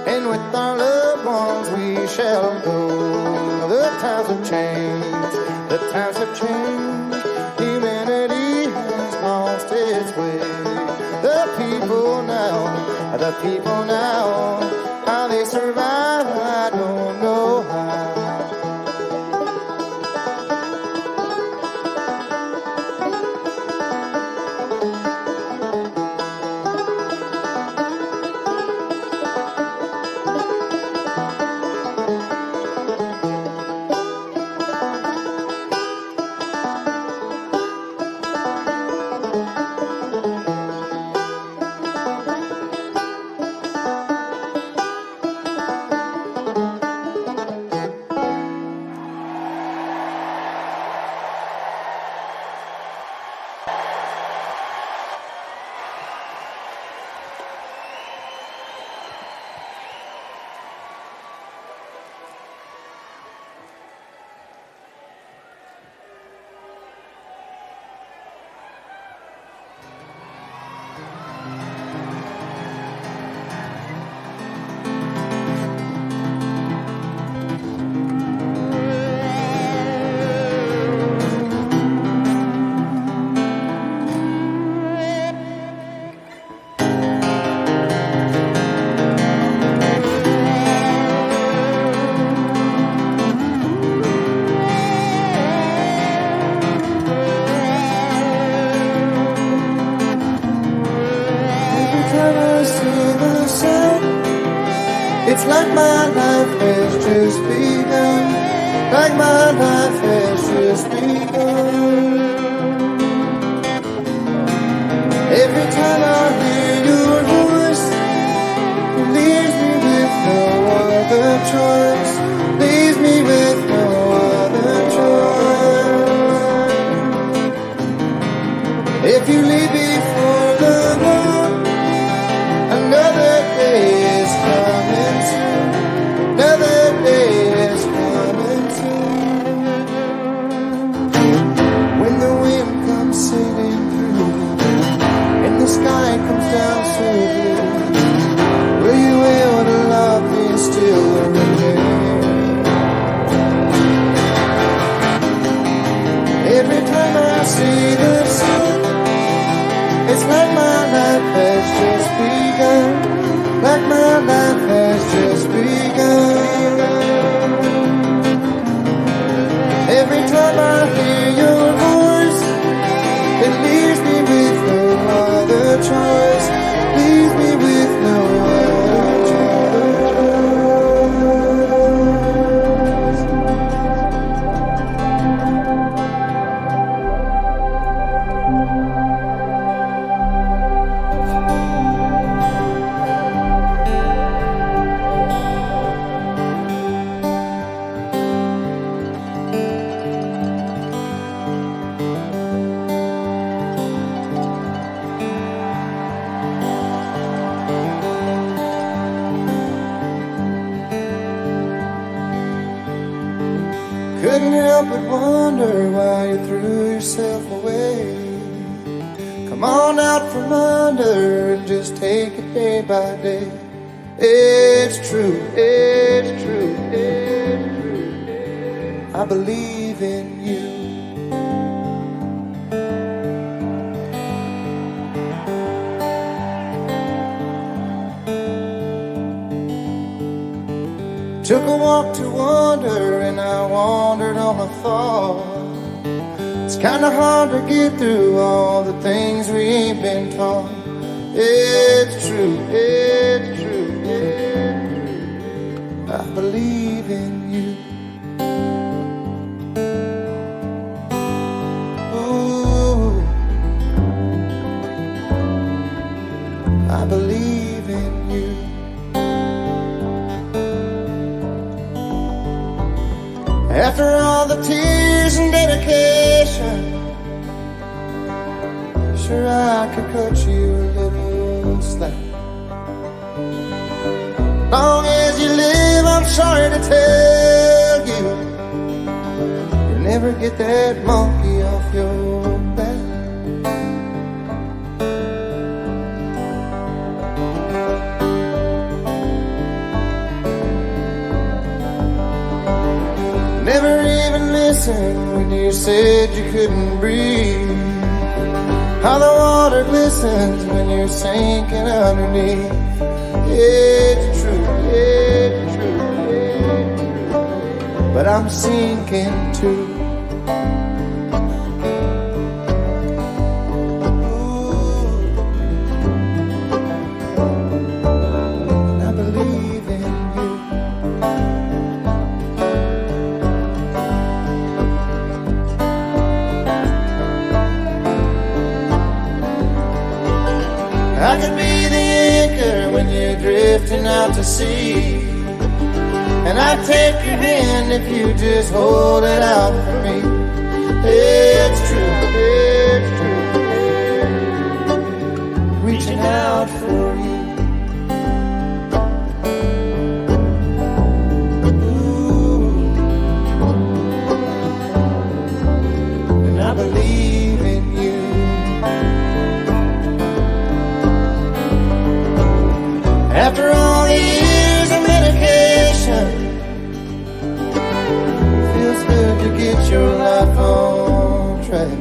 and with our loved ones we shall go. The times have changed, the times have changed. Humanity has lost its way. The people now, how they survive, I don't know how. It's like my life has just begun, like my life has just begun. Every time I hear your voice, it leaves me with no other choice, leaves me with no other choice. If you leave before the moon, another day is coming soon, another day is coming soon. When the wind comes sailing through and the sky comes down so blue, will you will to love me still again? Every time I see the sun, it's like my life has just begun, like my life has just begun. help but wonder why you threw yourself away. Come on out from under and just take it day by day. It's true, it's true, it's true. I believe in you. Took a walk to wander and I wandered on a thought. It's kinda hard to get through all the things we ain't been taught. It's true, it's true, it's true. I believe in you. Ooh, I believe in you. After all the tears and dedication, sure I could cut you a little slack. Long as you live, I'm sorry to tell you, you'll never get that monkey off your back. Never even listened when you said you couldn't breathe. How the water glistens when you're sinking underneath. It's true, it's true, it's true. But I'm sinking too. I could be the anchor when you're drifting out to sea, and I'd take your hand if you just hold it out for me. It's true, it's true, reaching out for you. Ooh. And I believe in you. After all the years of medication, feels good to get your life on track.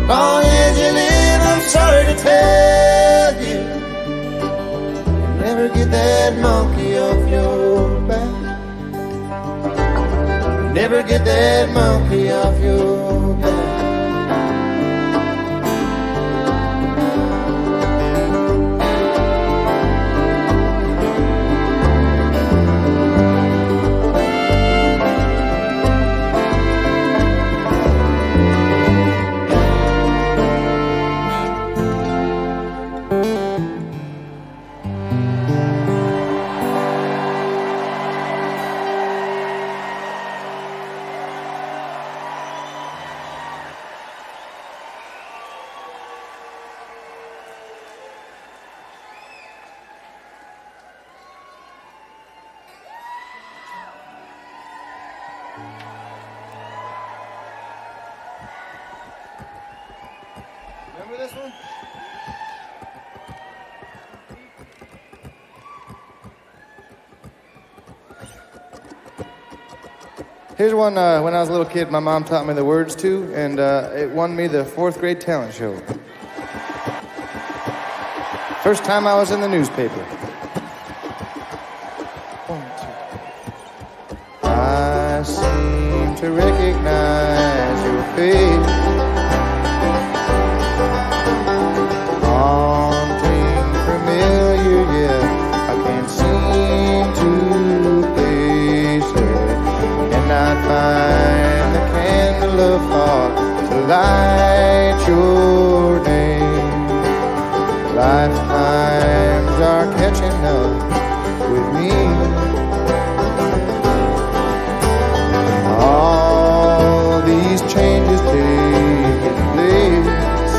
Long as you live, I'm sorry to tell you, you'll never get that monkey off your back. You'll never get that monkey off your back. Remember this one? Here's one when I was a little kid, my mom taught me the words to, and it won me the 4th grade talent show. First time I was in the newspaper. 1, 2. I seem to recognize your face. Haunting, familiar, yet I can't seem to place it. Cannot find the candle of thought to light your name. Lifetimes are catching up with me. All these changes take place.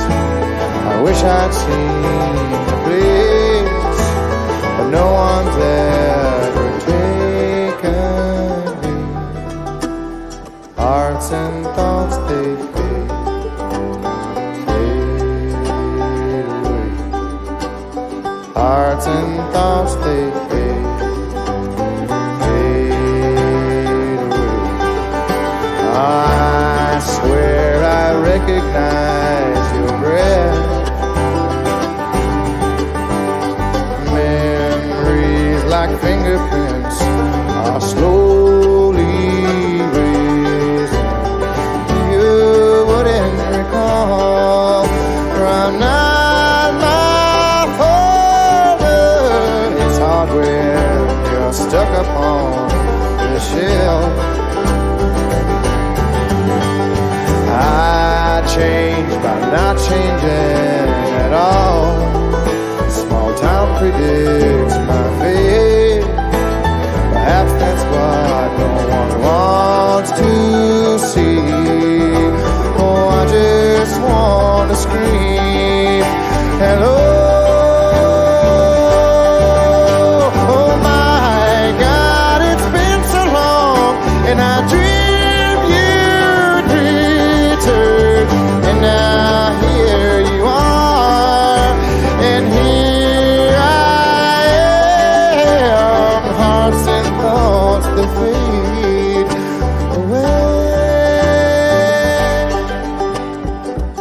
I wish I'd seen the place, but no one's ever taken me. Hearts and thoughts, they fade away. Hearts and thoughts, they fade away. I swear I recognize your breath. Memories like fingerprints are slowly erasing. You wouldn't recall, for I'm not my fault. It's hard when you're stuck upon the shelf. I change by not changing at all. Small town predicts my fate. Perhaps that's what no one wants to see. Oh, I just want to scream, hello. Oh my God, it's been so long, and I dreamed you'd return, and now here you are, and here I am. Hearts and thoughts that fade away.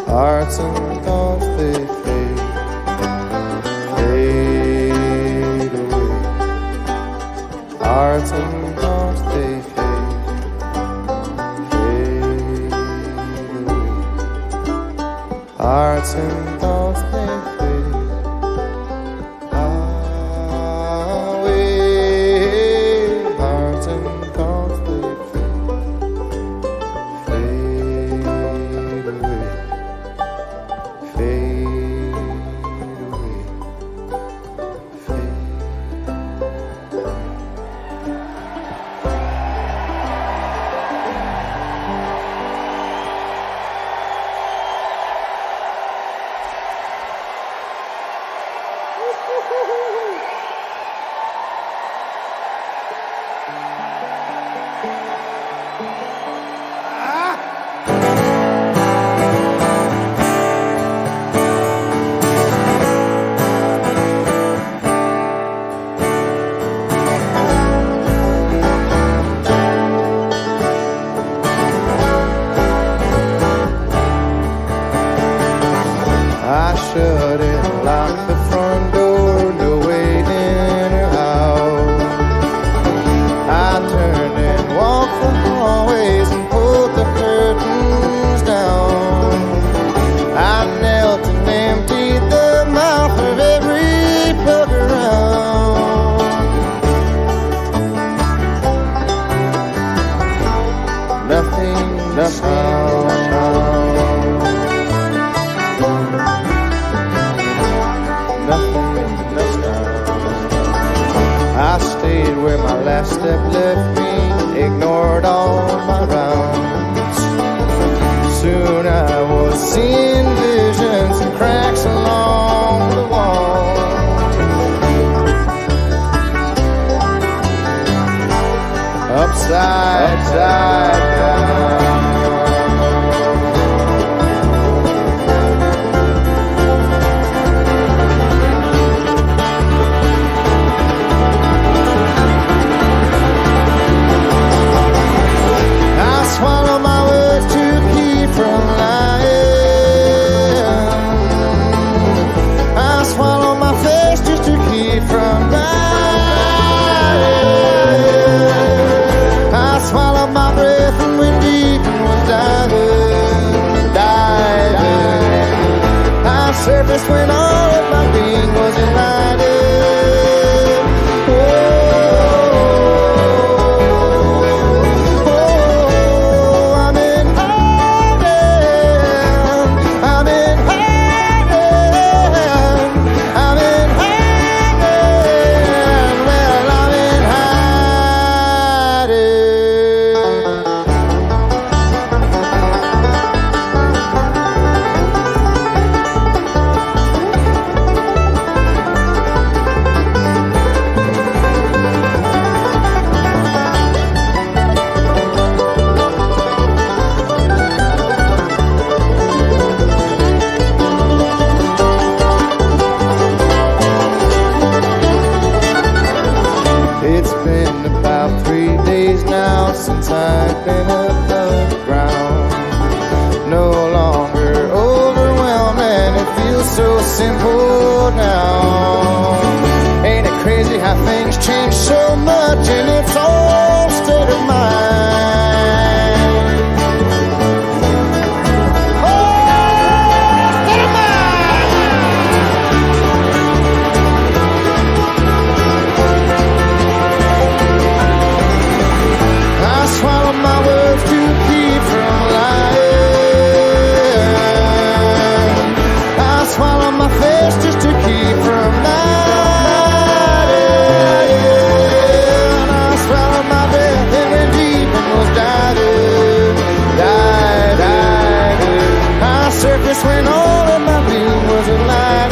Hearts and thoughts they fade away. Hearts and thoughts they fade away. Hearts and thoughts they fade away. Hearts and thoughts they fade away. Fade away. Fade. I shut and locked the front door, no way in or out. I turned and walked the hallways and pulled the curtains down. I knelt and emptied the mouth of every plug around. Nothing, sound. I stayed where my last step left me, ignored all my rounds. Soon I was seeing visions and cracks along the wall. Upside down. Swallow my words to keep from lying. I swallow my face just to keep from dying. I swallow my breath and went deep and was diving. I surfaced when all of my being was invited. open up the ground. No longer overwhelmed, and it feels so simple now. Ain't it crazy how things change so much, and it's all state of mind. Just to keep from lying. I swallowed my breath and went deep and was died. I surfaced when all of my being was enlightened.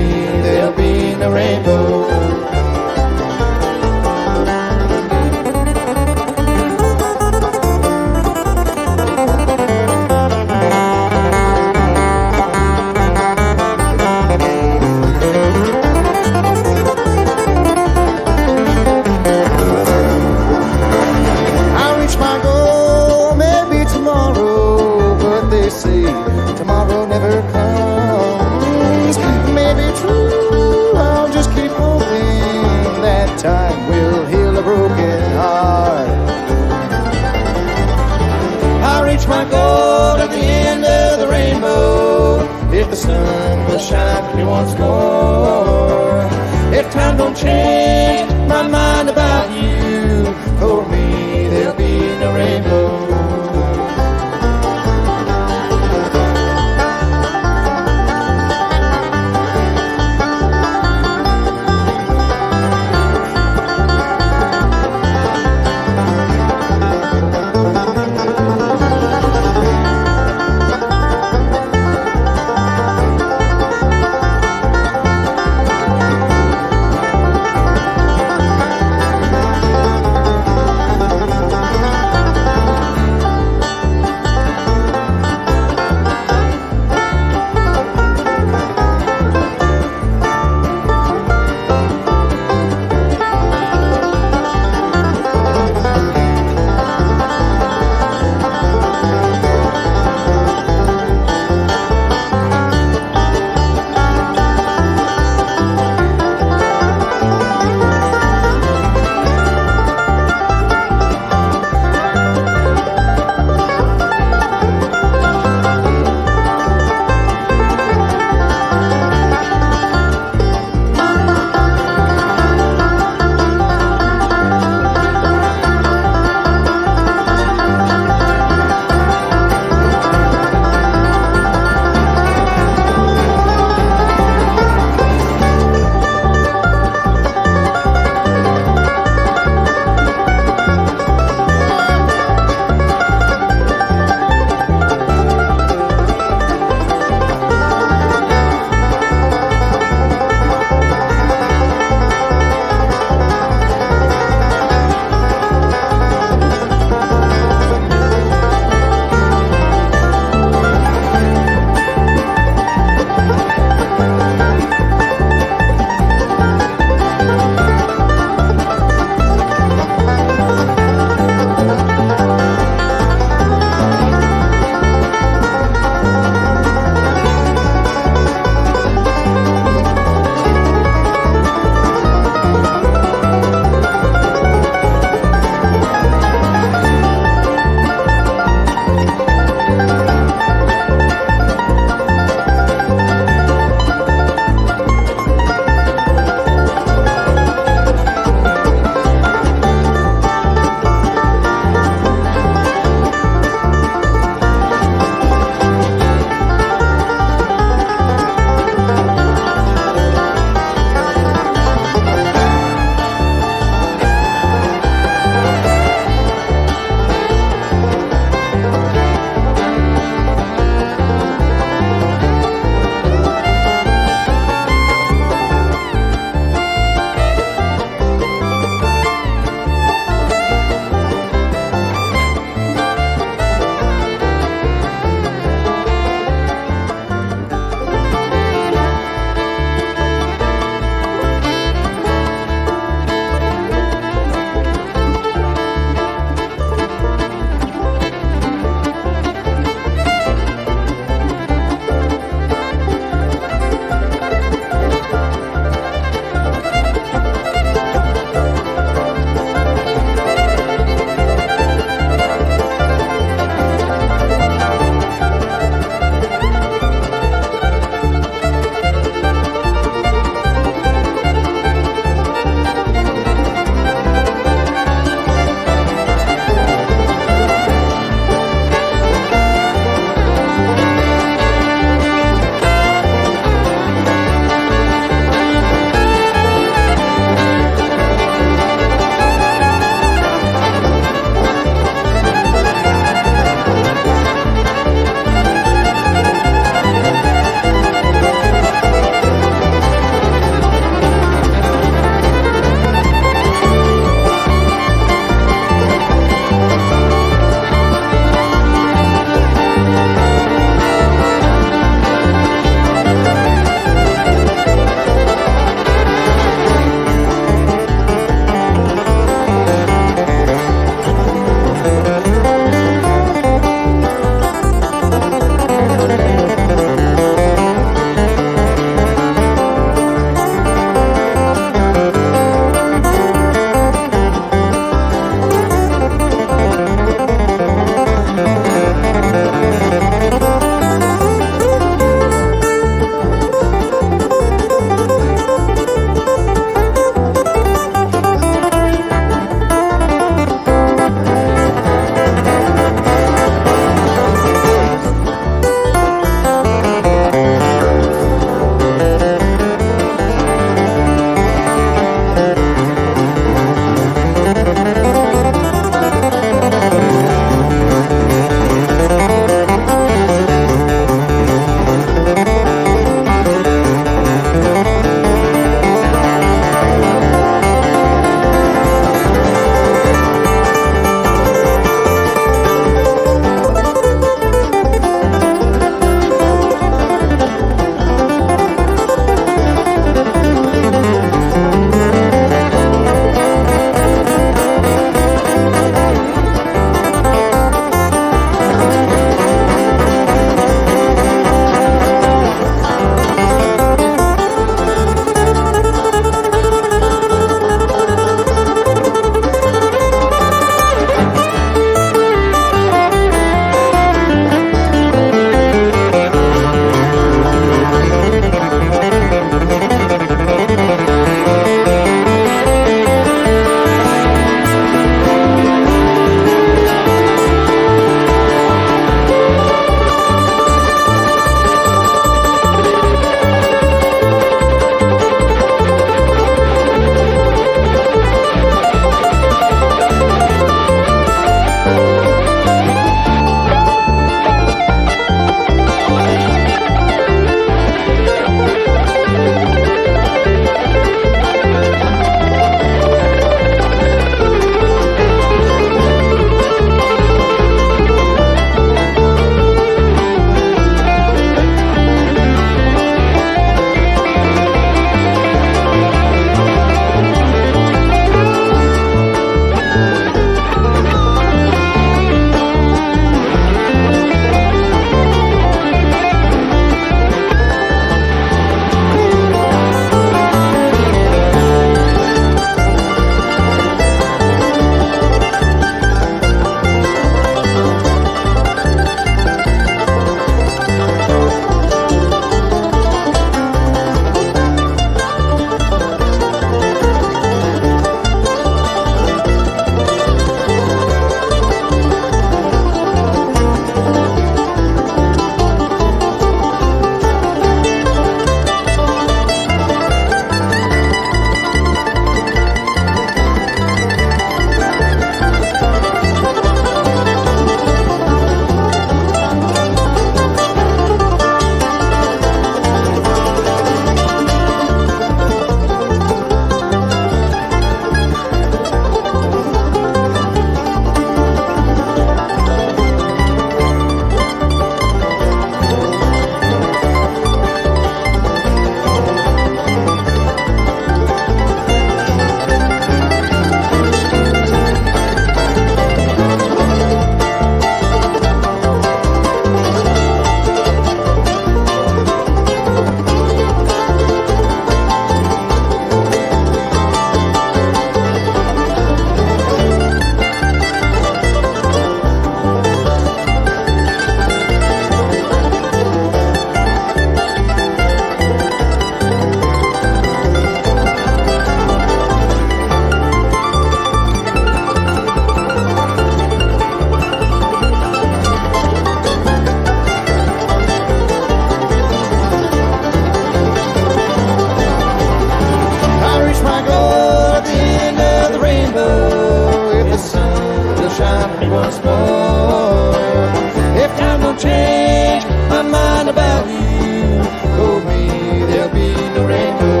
about you. For me, there'll be no rainbow.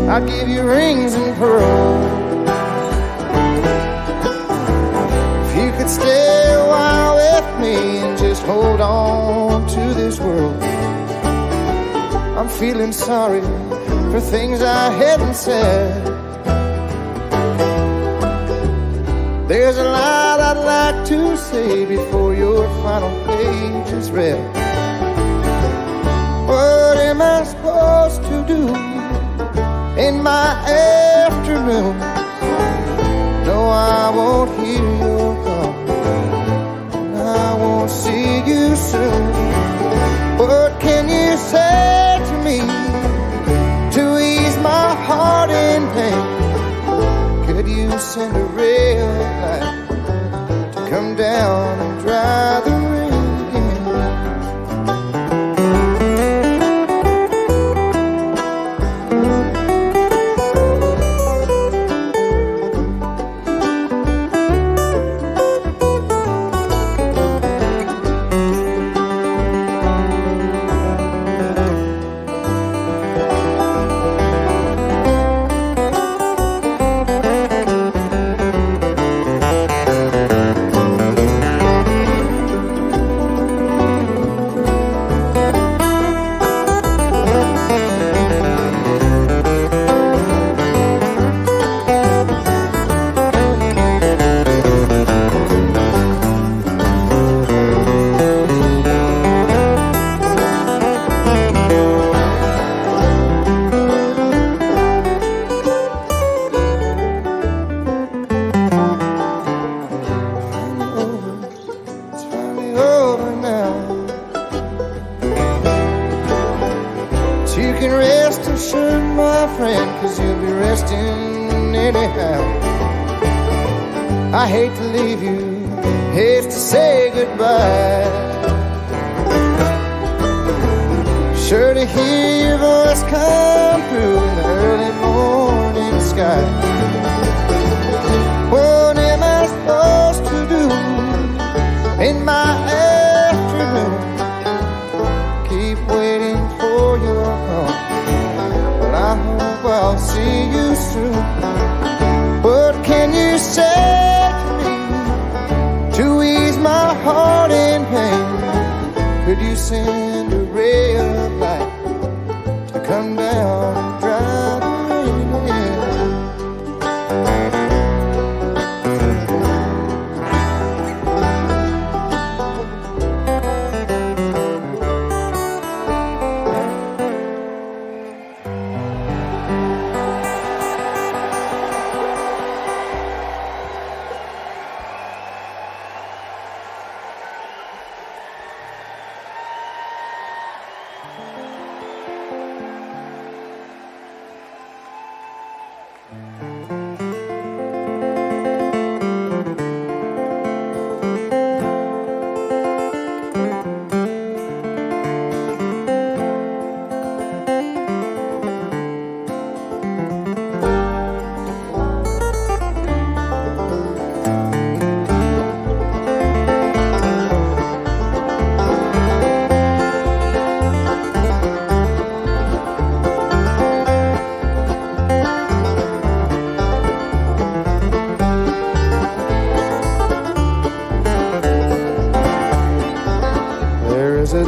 I'd give you rings and pearls if you could stay a while with me and just hold on to this world. I'm feeling sorry for things I hadn't said. There's a lot I'd like to say before your final page is read. What am I supposed to do in my afternoon? No, I won't hear your call, and I won't see you soon. What can you say to me to ease my heart in pain? Could you send a ray of light to come down and dry the rain? I hate to leave you, hate to say goodbye. Sure to hear your voice come through in the early morning sky. What am I supposed to do in my afternoon? Keep waiting for your call, but I hope I'll see you soon. What can you say to ease my heart in pain? Could you send a ray of light to come down and dry the rain again?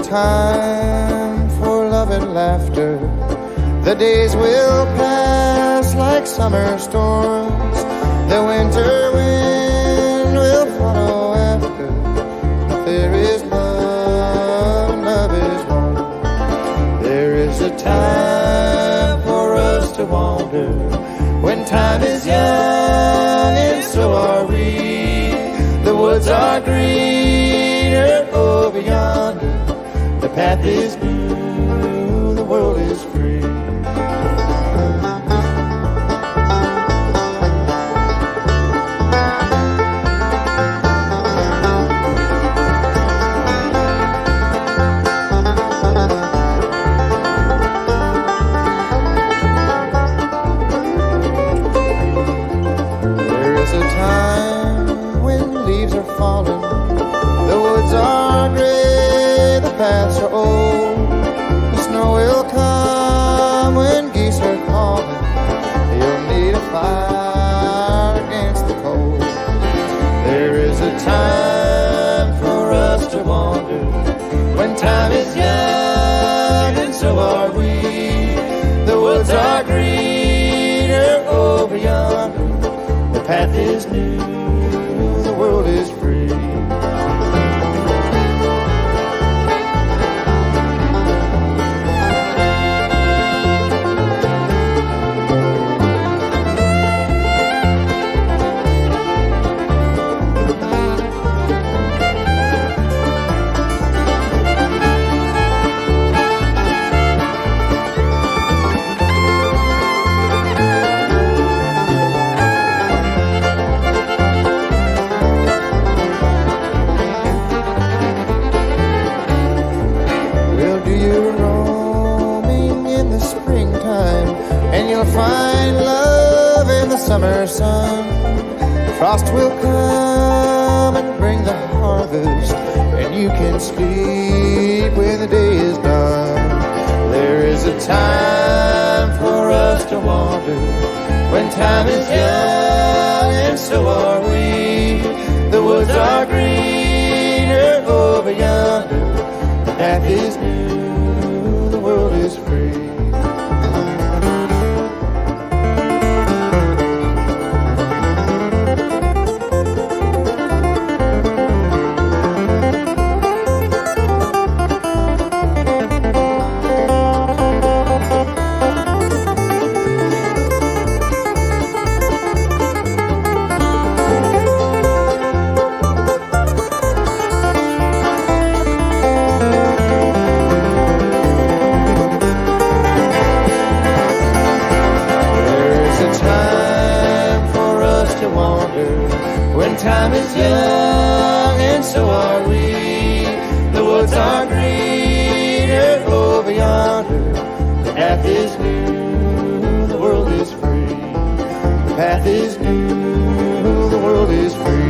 time for love and laughter. The days will pass like summer storms. The winter wind will follow after. There is love and love is warm. There is a time for us to wander. When time is young and so are we. The woods are greener over yonder. The path is new, the world is free. There is a time when leaves are falling. The woods are gray, the paths are old. The snow will come when geese are calling. You'll need a fire against the cold. There is a time for us to wander. When time is young and so are we. The woods are greener over yonder. The path is new, the world is free. And you'll find love in the summer sun. Frost will come and bring the harvest, and you can sleep when the day is done. There is a time for us to wander. When time is young and so are we. The woods are greener over yonder. The path is new, the world is free. Time is young and so are we. The woods are greener over yonder. The path is new, the world is free. The path is new, the world is free.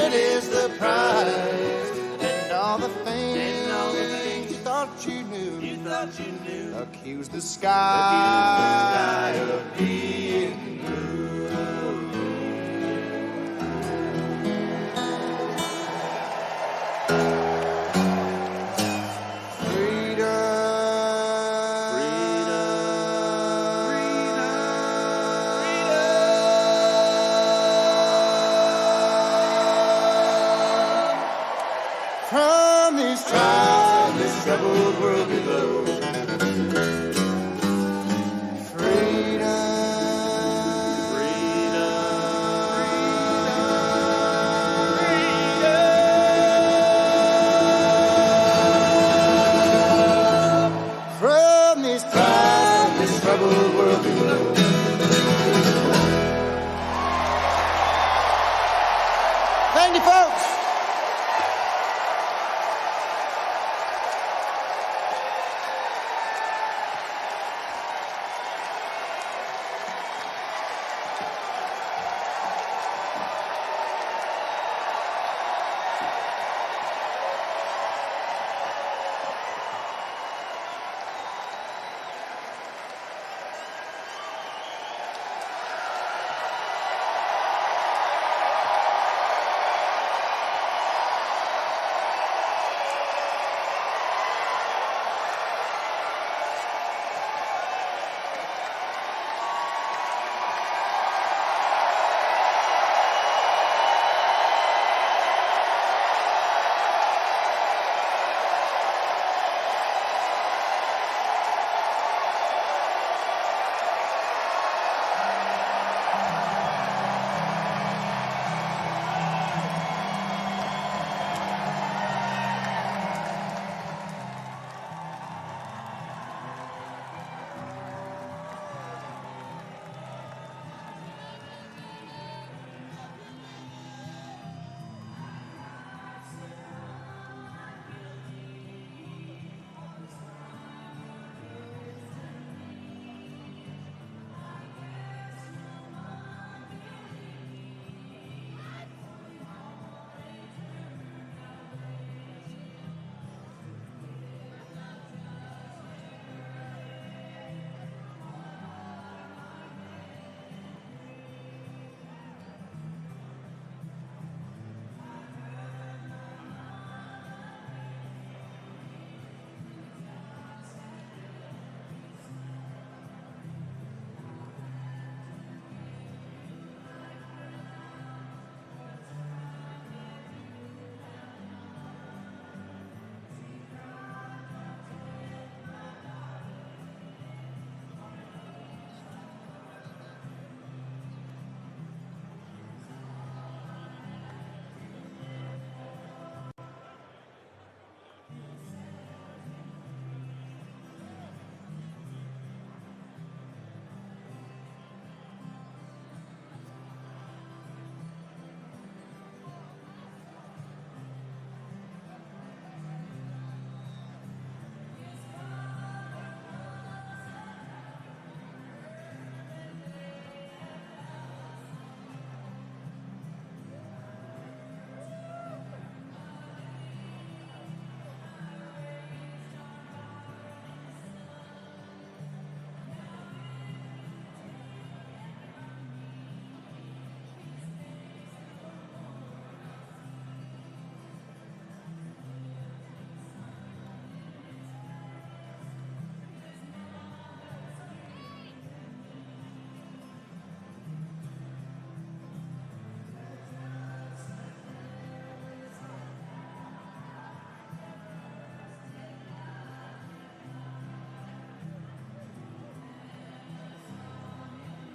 It is the prize, and all the things thought you knew. You thought you knew. Accused the sky of being blue.